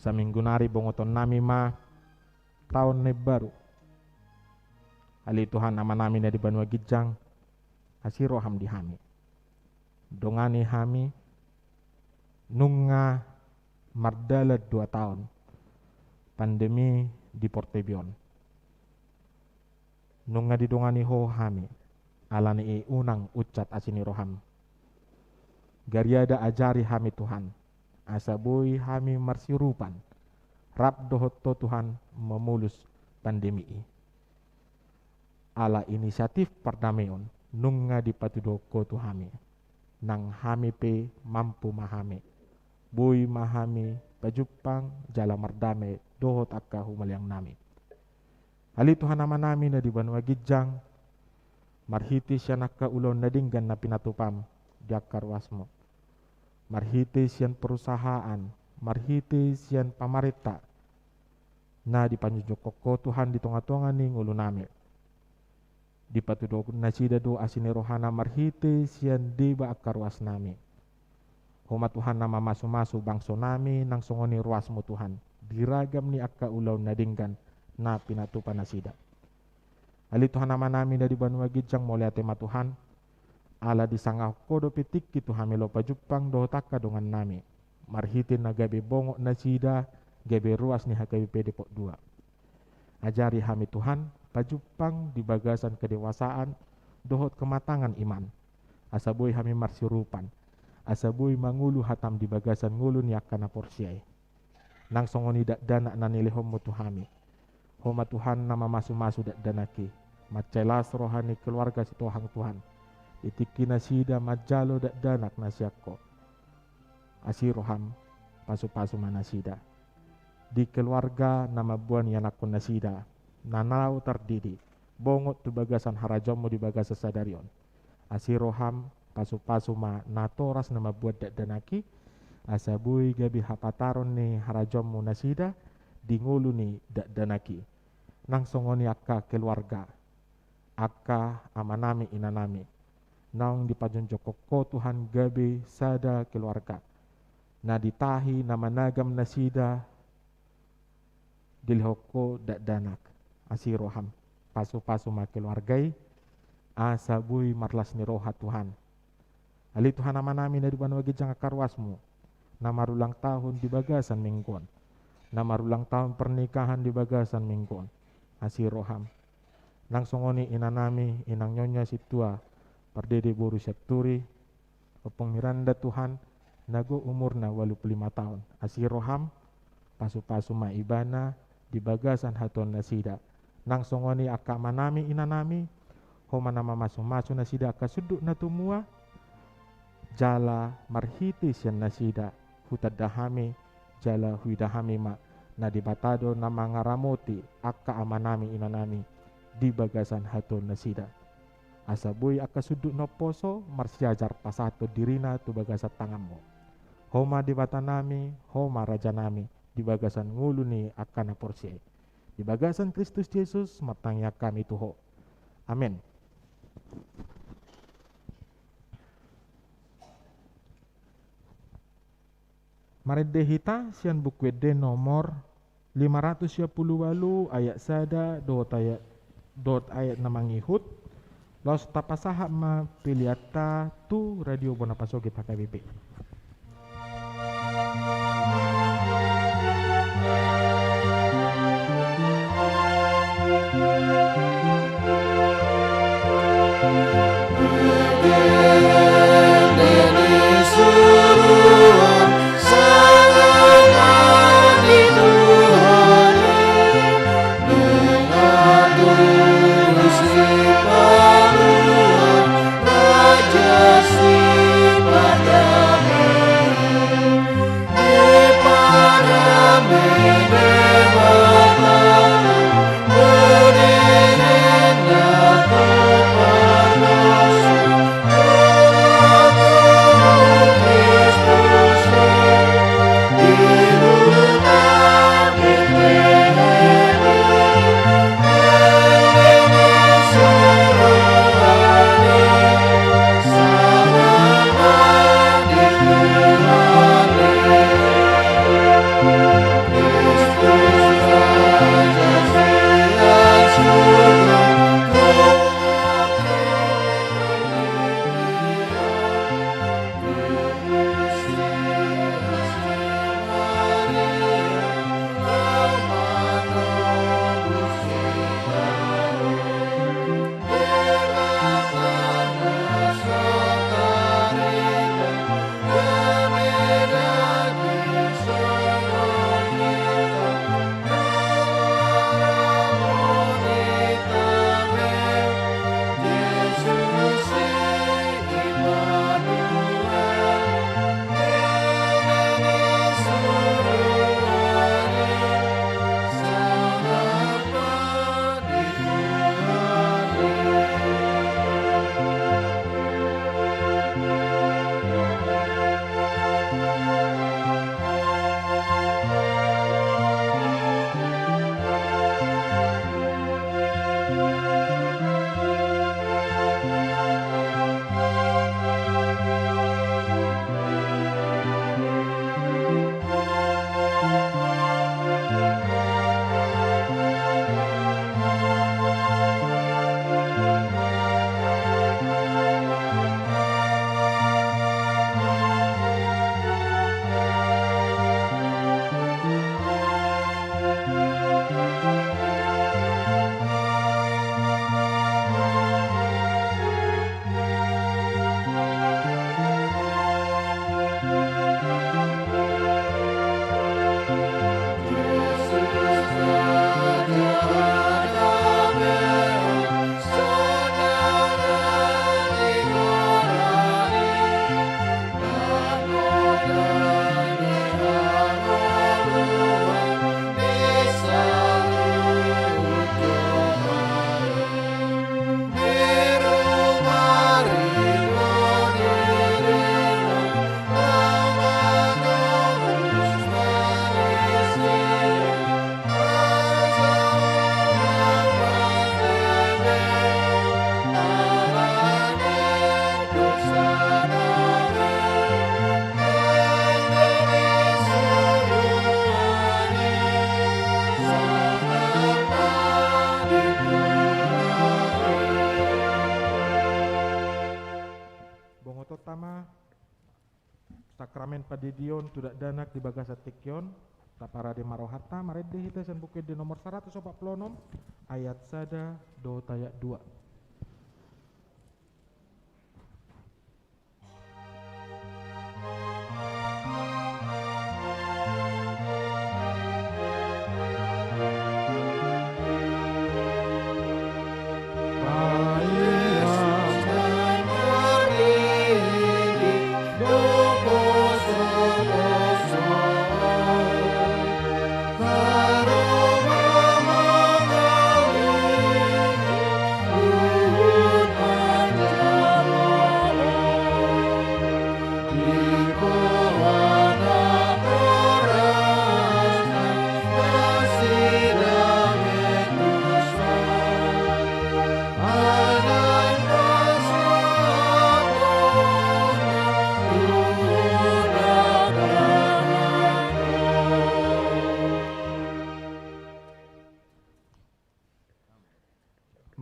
Saminggu nari bongoton nami ma tahun ne baru. Ali Tuhan nama nami na di banwa gijang, asiroham di hami. Dongani hami, nunga mardala 2 tahun, pandemi di Portebion. Nunga didongani ho hami, alani unang ucat asini roham. Gariada ajari hami Tuhan, asabui hami marsirupan, rap dohoto Tuhan memulus pandemi. Ala inisiatif perdamaian, nunga dipatudoko Tuhami, nang hami pe mampu mahami, bui mahami pajupang jala mardame dohot akka humaliang nami. Ali Tuhan nama nami na di banwa gijang, marhiti siya naka ulon na dinggan na pinatupam diakar wasmo. Marhiti siyan perusahaan, marhiti siyan pamarita na di panjujokoko Tuhan di tonga-tonga ning ulo nami. Di patudok na sida do asini rohana marhiti siyan di ba akar was nami. Homa Tuhan nama masu-masu bangso nami nang songoni ruasmu Tuhan. Diragam ni akka ulaw na dinggan na pinatupan na sida. Ali Tuhan nama nami na di banwa gijang moli atema Tuhan. Ala disangah kodo petik gitu hamilo pajupang dohotaka dongan nami. Marhitin na gabe bongok na sida, gabe ruas ni hakabi pede pok 2. Ajari hami Tuhan, pajupang di bagasan kedewasaan, dohot kematangan iman. Asabui hami marsirupan, asabui mangulu hatam di bagasan ngulu ni akana porsiai. Nang songoni dak dana nanilihom mu Tuhami. Homa Tuhan nama masu-masu dak danaki. Macelas rohani keluarga si Tuhan Tuhan. Itikina sida majalo dak danak nasiakko. Asiroham pasu-pasu manasida. Di keluarga nama buan yanakku nasida. Nanau terdidi. Bongot tu bagasan harajomu di bagasa sadarion. Asiroham pasu-pasu ma natoras nama buat dak danaki. Asabui gabi hapataron ni harajomu nasida. Di ngulu ni dak danaki. Nang songoni akka keluarga. Akka amanami inanami. Nang dipajonjokoko Tuhan gabi sada keluarga. Na ditahi nama nagam nasida. Dilihoko dak danak. Asiroham pasu-pasu ma keluargai. Asabui marlas ni roha Tuhan. Ali Tuhan nama nami dari banwa gijang akarwasmu. Nama ulang tahun di bagasan mingguan. Nama ulang tahun pernikahan di bagasan mingguan. Asiroham. Nang songoni inanami inang nyonya situa. Pardede boru syaturi. Opong Miranda Tuhan. Nago umurna 85 tahun. Asiroham. Pasu-pasu ma ibana. Di bagasan haton nasida. Nang songoni akka manami inanami. Homa nama masu-masu nasida akka suduk natumua. Jala marhiti sian nasida. Hutad dahami. Jala huidahami ma. Na di batado nama ngaramoti akka amanami inanami di bagasan haton nasida. Asabui akka suduk no poso marsiajar pasato dirina tu bagasat tanganmu. Homa di batanami, homa raja nami di bagasan ngulu ni akka na porsi. Di bagasan Kristus Yesus matangya kami tuho. Amin. Maridehita sian bukwede nomor 528 ayat sada dot ayat namangihut los tapasaha ma piliata tu radio Bonapasogi PKBP. Dengan tulus di paruan pertama sakramen padidion tudak danak di bagasa tekyon tapara di marohata marede hita sen bukit di nomor 146 ayat sada do tayak 2.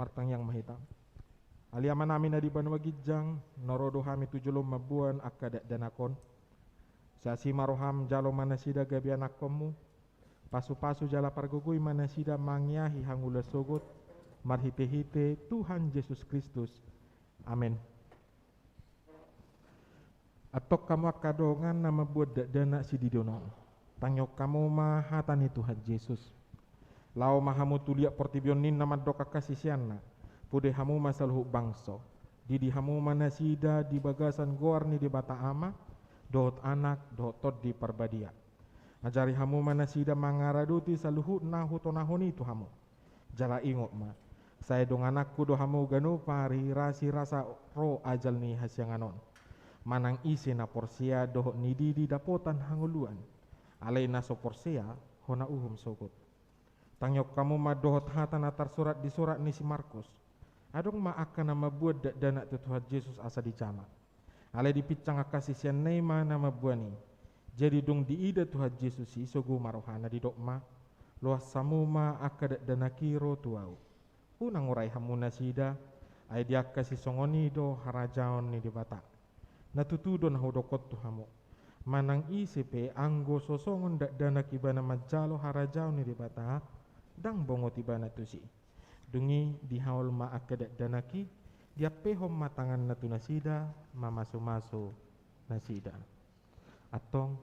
Martang yang mahita aliaman amin adi banua gijang norodo hami tujulum mabuan akadak danakon sasi maroham jalo manasida gabi anakomu pasu-pasu jala pargugui manasida mangyahi hangula sogot marhite-hite Tuhan Yesus Kristus amin. Atok kamu akadongan nama buat dana si didono tanyok kamu mahatani Tuhan Yesus lau mahamu tulia portibionin nama doka kasisiana pude hamu masaluhu bangso didi hamu manasida di bagasan goarni di bata ama dohot anak dohot tod di parbadia ajari hamu manasida mangaraduti saluhu nahu tonahoni itu hamu jala ingot ma saya dong anakku do hamu ganu pari rasi rasa ro ajal ni hasyanganon manang isi na porsia dohot nidi di dapotan hanguluan alai naso porsia hona uhum sogot tanyok kamu madohot hatan atar surat di surat ni si Markus adong ma akan nama buat dana Tuhan Yesus asa dicama alai dipicang akasih sian nema nama buani jadi dong diida Tuhan Yesus si sogu marohana di dokma luas samuma akadak dana kiro tuau unang urai hamuna sida ay dia kasih songoni do harajaon ni di bata natutu don hodokot tuhamu manang ICP anggo sosongon dak dana kibana majalo harajaon ni di bata dang bongo tibana tusi dungi di haul ma akadak danaki dia pehom matangan natunasida mamasu-masu nasida atong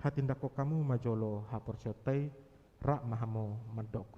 hatindako kamu majolo haporsiotai rak mahamo madok.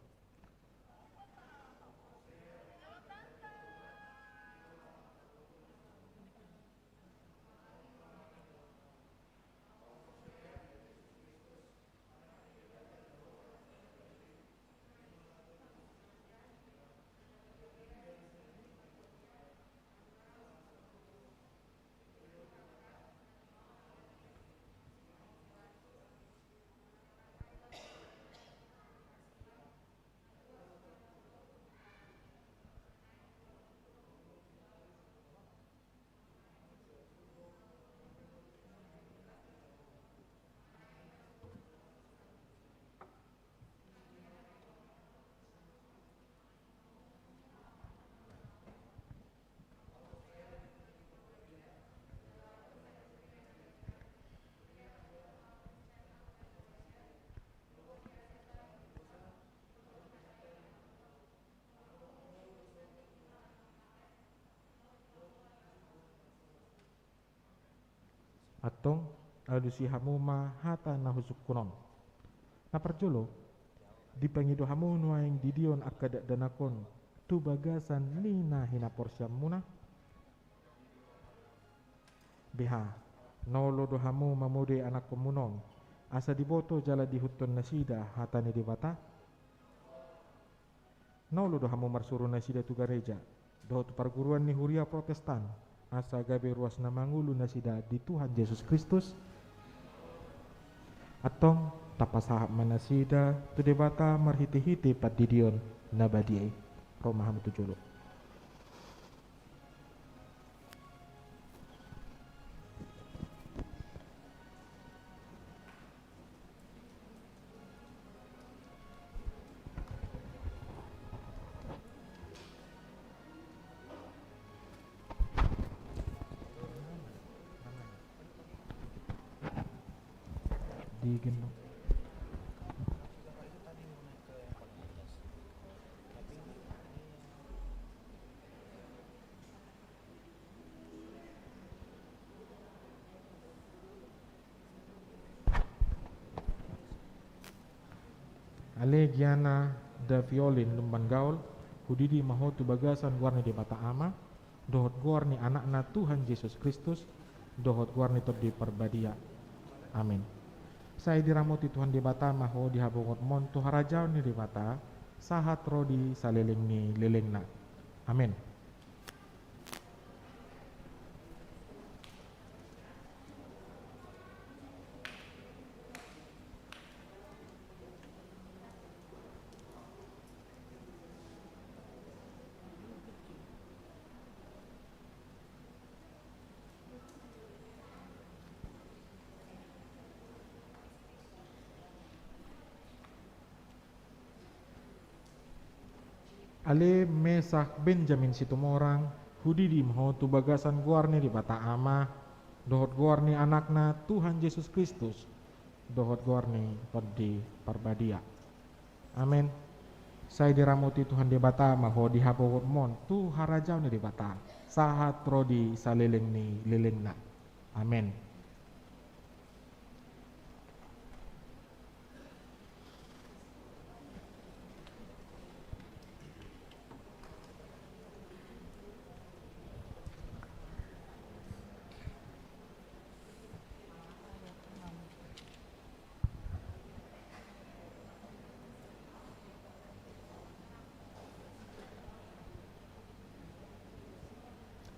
Atong alusi hamu ma hata na husuk kunon na perjolo dipangido hamu nuaing didion akadak danakon tu bagasan nina hina porsyam muna beha nolo do hamu mamude anak komunon asa diboto jala dihuton nasida hata ni dibata nolo do hamu marsuru nasida tu gereja do tu perguruan ni huria protestan asa gabe ruas na mangulu nasida di Tuhan Yesus Kristus atong tapasahap manasida tu debata marhiti-hiti padidion nabadiai romaham tujulo. gendong. Ale Giana da violin lumban gaul hudidi mahotu bagasan guarni di bata ama dohot guarni anakna Tuhan Yesus Kristus dohot guarni tot di perbadia. Amin. Saya diramuti Tuhan di bata maho dihabongot mon tu harajau ni di bata sahat rodi saliling ni lilingna. Amin. Ale Mesak Benjamin Situmorang hudidi mahotu bagasan guarni di bata ama dohot guarni anakna Tuhan Yesus Kristus dohot guarni di parbadia. Amin. Saya diramuti Tuhan di bata maho dihabongot mon tu harajau ni di bata sahat rodi saliling ni lilingna. Amin.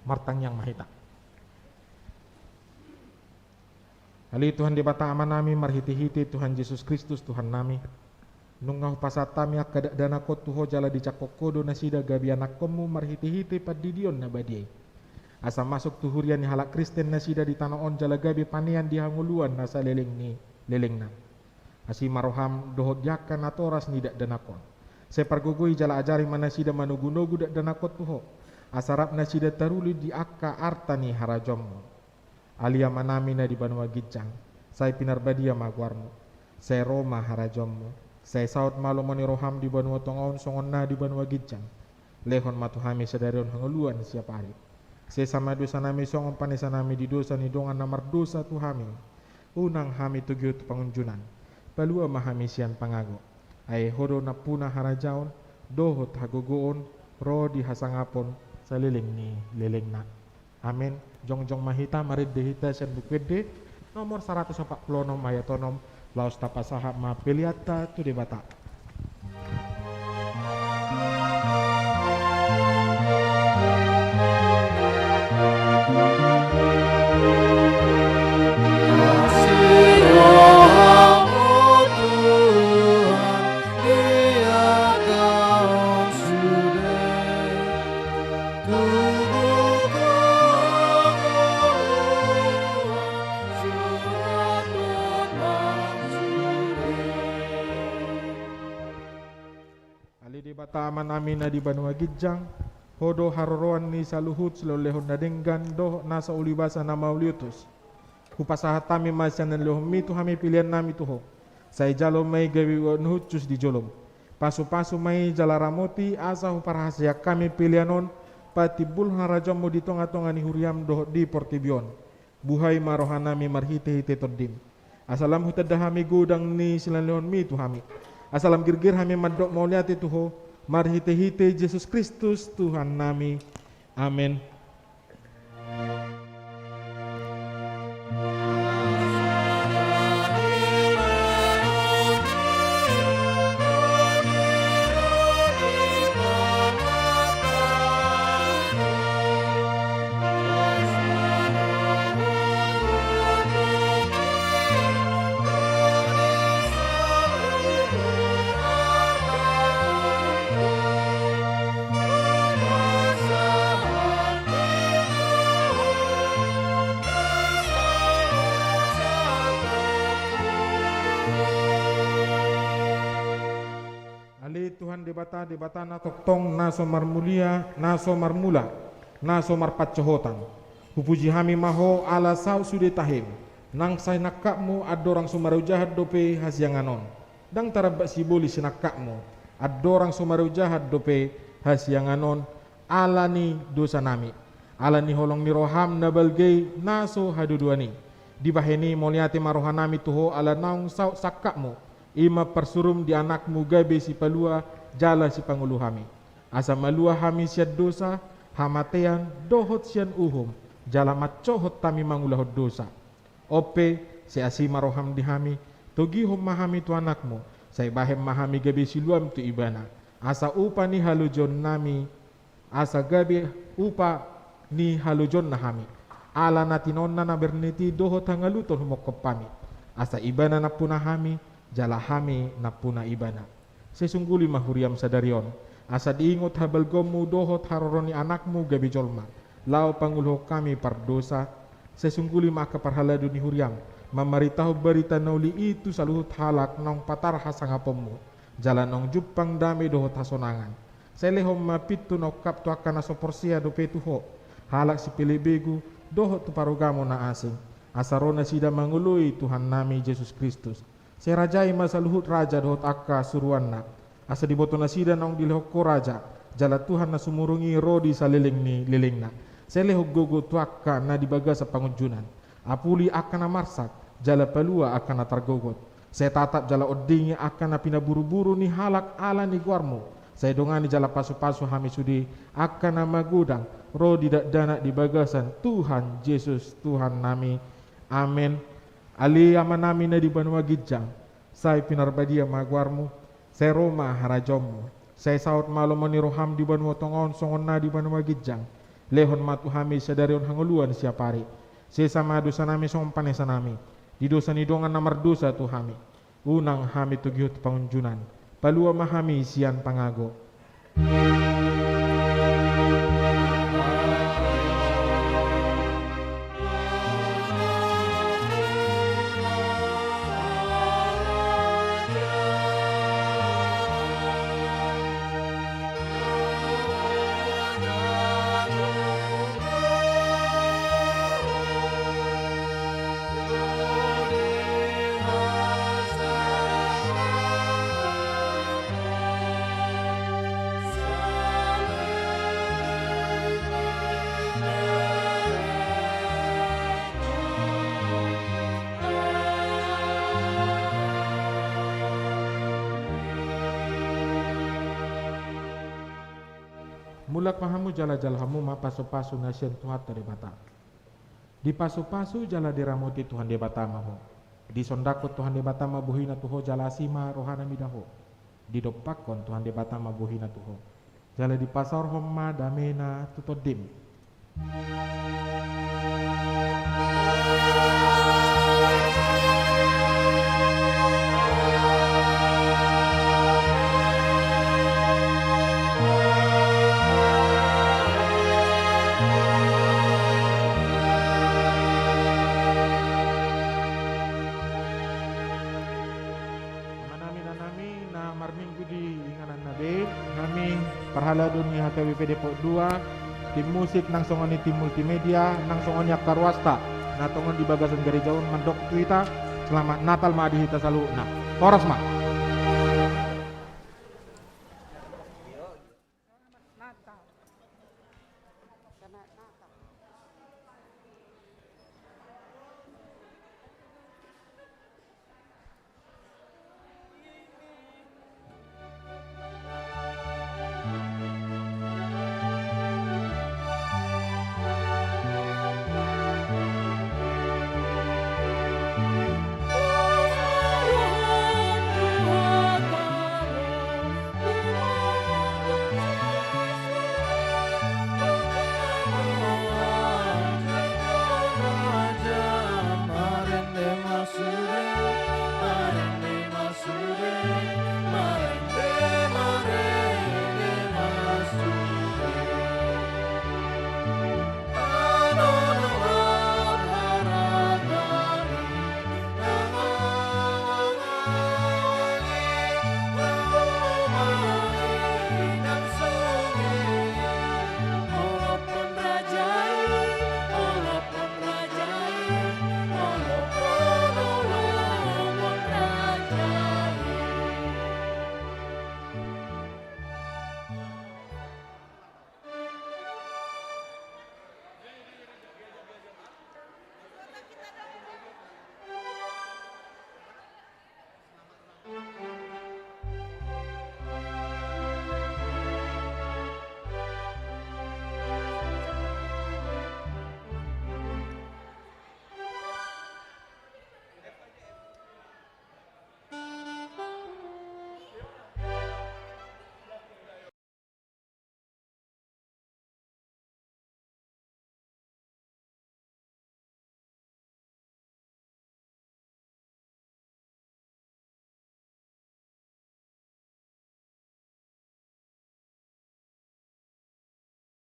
Martang yang mahita. Ali Tuhan di bata ama nami marhiti-hiti Tuhan Yesus Kristus Tuhan nami. Nungau pasatami akadak dana ko tuho jala di cakokodo nasida gabi anak komu marhiti-hiti padidion na badiai. Asa masuk tuhurian ni halak Kristen nasida di tanah on jala gabi panian di hanguluan nasa leleng ni lelengna. Asi maroham dohot yakan atoras ni dak dana kon. Separgugui jala ajari manasida manugunogu dak dana ko tuho. Asarap nasida taruli di akka artani harajommu alia manamina di banua gijang saya pinarbadia maguarmu saya Roma harajommu saya saut malomoni roham di banua tongaun songonna di banua gijang lehon matuhami sadarion hanguluan siapa hari saya sama dosa nami songon panesa nami di dosa ni dongan namar dosa tuhami unang hami tugiut pengunjunan palua mahami sian pangago ay hodo na puna harajaon dohot hagogoon ro di hasangapon saliling ni lilingna. Amin. Jongjong mahita marid dehita sen bukwede nomor 146 ayatonom laos tapasaha ma piliata tu debata. Taman amina di Banua Gijang hodo haroroan ni saluhut selolehon nadenggan doh nasa ulibasa nama uliutus kupasahat tami masyan dan lehomi tu hami pilihan nami tuho saya jalo mai gawi nuhucus di jolom pasu-pasu mai jala ramoti asa huparahasya kami pilihanon patibul harajamu di tonga-tonga ni huriam doh di portibion buhai marohanami marhite-hite tordim asalam hutadahami gudang ni silan lehon mi tu hami asalam girgir hami madok mauliati tuho marhite-hite Yesus Kristus Tuhan nami. Amin. Debata na toktong naso marmulia naso marmula naso marpacohotan hupuji hami maho ala sau sude tahim nang say nakakmu adorang sumarau jahat dope hasianganon. Dang tarabak siboli sinakakmu adorang sumarau jahat dope hasianganon alani dosa nami. Alani holong ni roham na balgay naso haduduani. Di baheni moliati marohanami tuho ala naung sauk sakakmu. Ima persurum di anakmu gabe si palua jala si panguluhami. Asa malua hami siad dosa hamatean dohot sian uhum. Jala macohot tami mangulahot dosa. Ope si asima roham di hami togi hom mahami tu anakmu. Say bahem mahami gabe si luam tu ibana. Asa upa ni halujon nami. Asa gabe upa ni halujon na hami. Ala natinon na berneti dohot hangaluton humokop pami. Asa ibana na punah hami. Jala hami na punah ibana. Sesungguli mahuriam sadarion. Asa diingot habal gomu dohot haroroni anakmu gabi jolma. Lau panguluh kami pardosa. Sesungguli maka parhaladu ni huriam. Mamaritahu berita nauli itu saluhut halak nong patar hasangapomu. Jala nong jupang dami dohot hasonangan. Selehom mapitu nokap tu akan asoporsia dopetuho. Halak si pilibegu dohot tu parugamo na asing. Asarona sida mangului Tuhan nami Yesus Kristus. Serajai masa luhut raja dohot akka suruanna. Asa diboto na sida nong dilehoko raja. Jala Tuhan na sumurungi rodi sa liling ni lilingna. Selehok gogo tuaka na dibaga sa pangunjunan. Apuli akan na marsak. Jala palua akan na targogot. Saya tatap jala odingi akan na pinaburu-buru ni halak ala ni guarmu. Saya dongani jala pasu-pasu hami sudi akan na magudang. Rodi dak dana di bagasan Tuhan Yesus Tuhan nami. Amin. Ali ama nami na di banua gijang. Saya pinarbadia maguarmu. Saya Roma harajommu. Saya saut malam mani roham di banua tongon songon na di banua gijang. Lehon matu hami sadarion hanguluan siapari. Saya sama dosa nami sompane sanami. Di dosa ni dongan namar dosa tu hami. Unang hami tu gihut pangunjunan. Palua mahami sian pangago. Mulak mahamu jala jalhamu ma pasu-pasu nasian Tuhan dari bata. Di pasu-pasu jala diramuti Tuhan di bata mahu. Di sondakot Tuhan di bata mabuhina tuho jala sima rohana midaho. Di dopakon Tuhan di bata mabuhina tuho. Jala di pasar homma damena tutodim. Parhala dunia HKBP Depok 2 tim musik nang songoni tim multimedia nang songoni akar wasta na tongon di bagasan gereja mandok tuita selamat Natal ma di hita salu na toras ma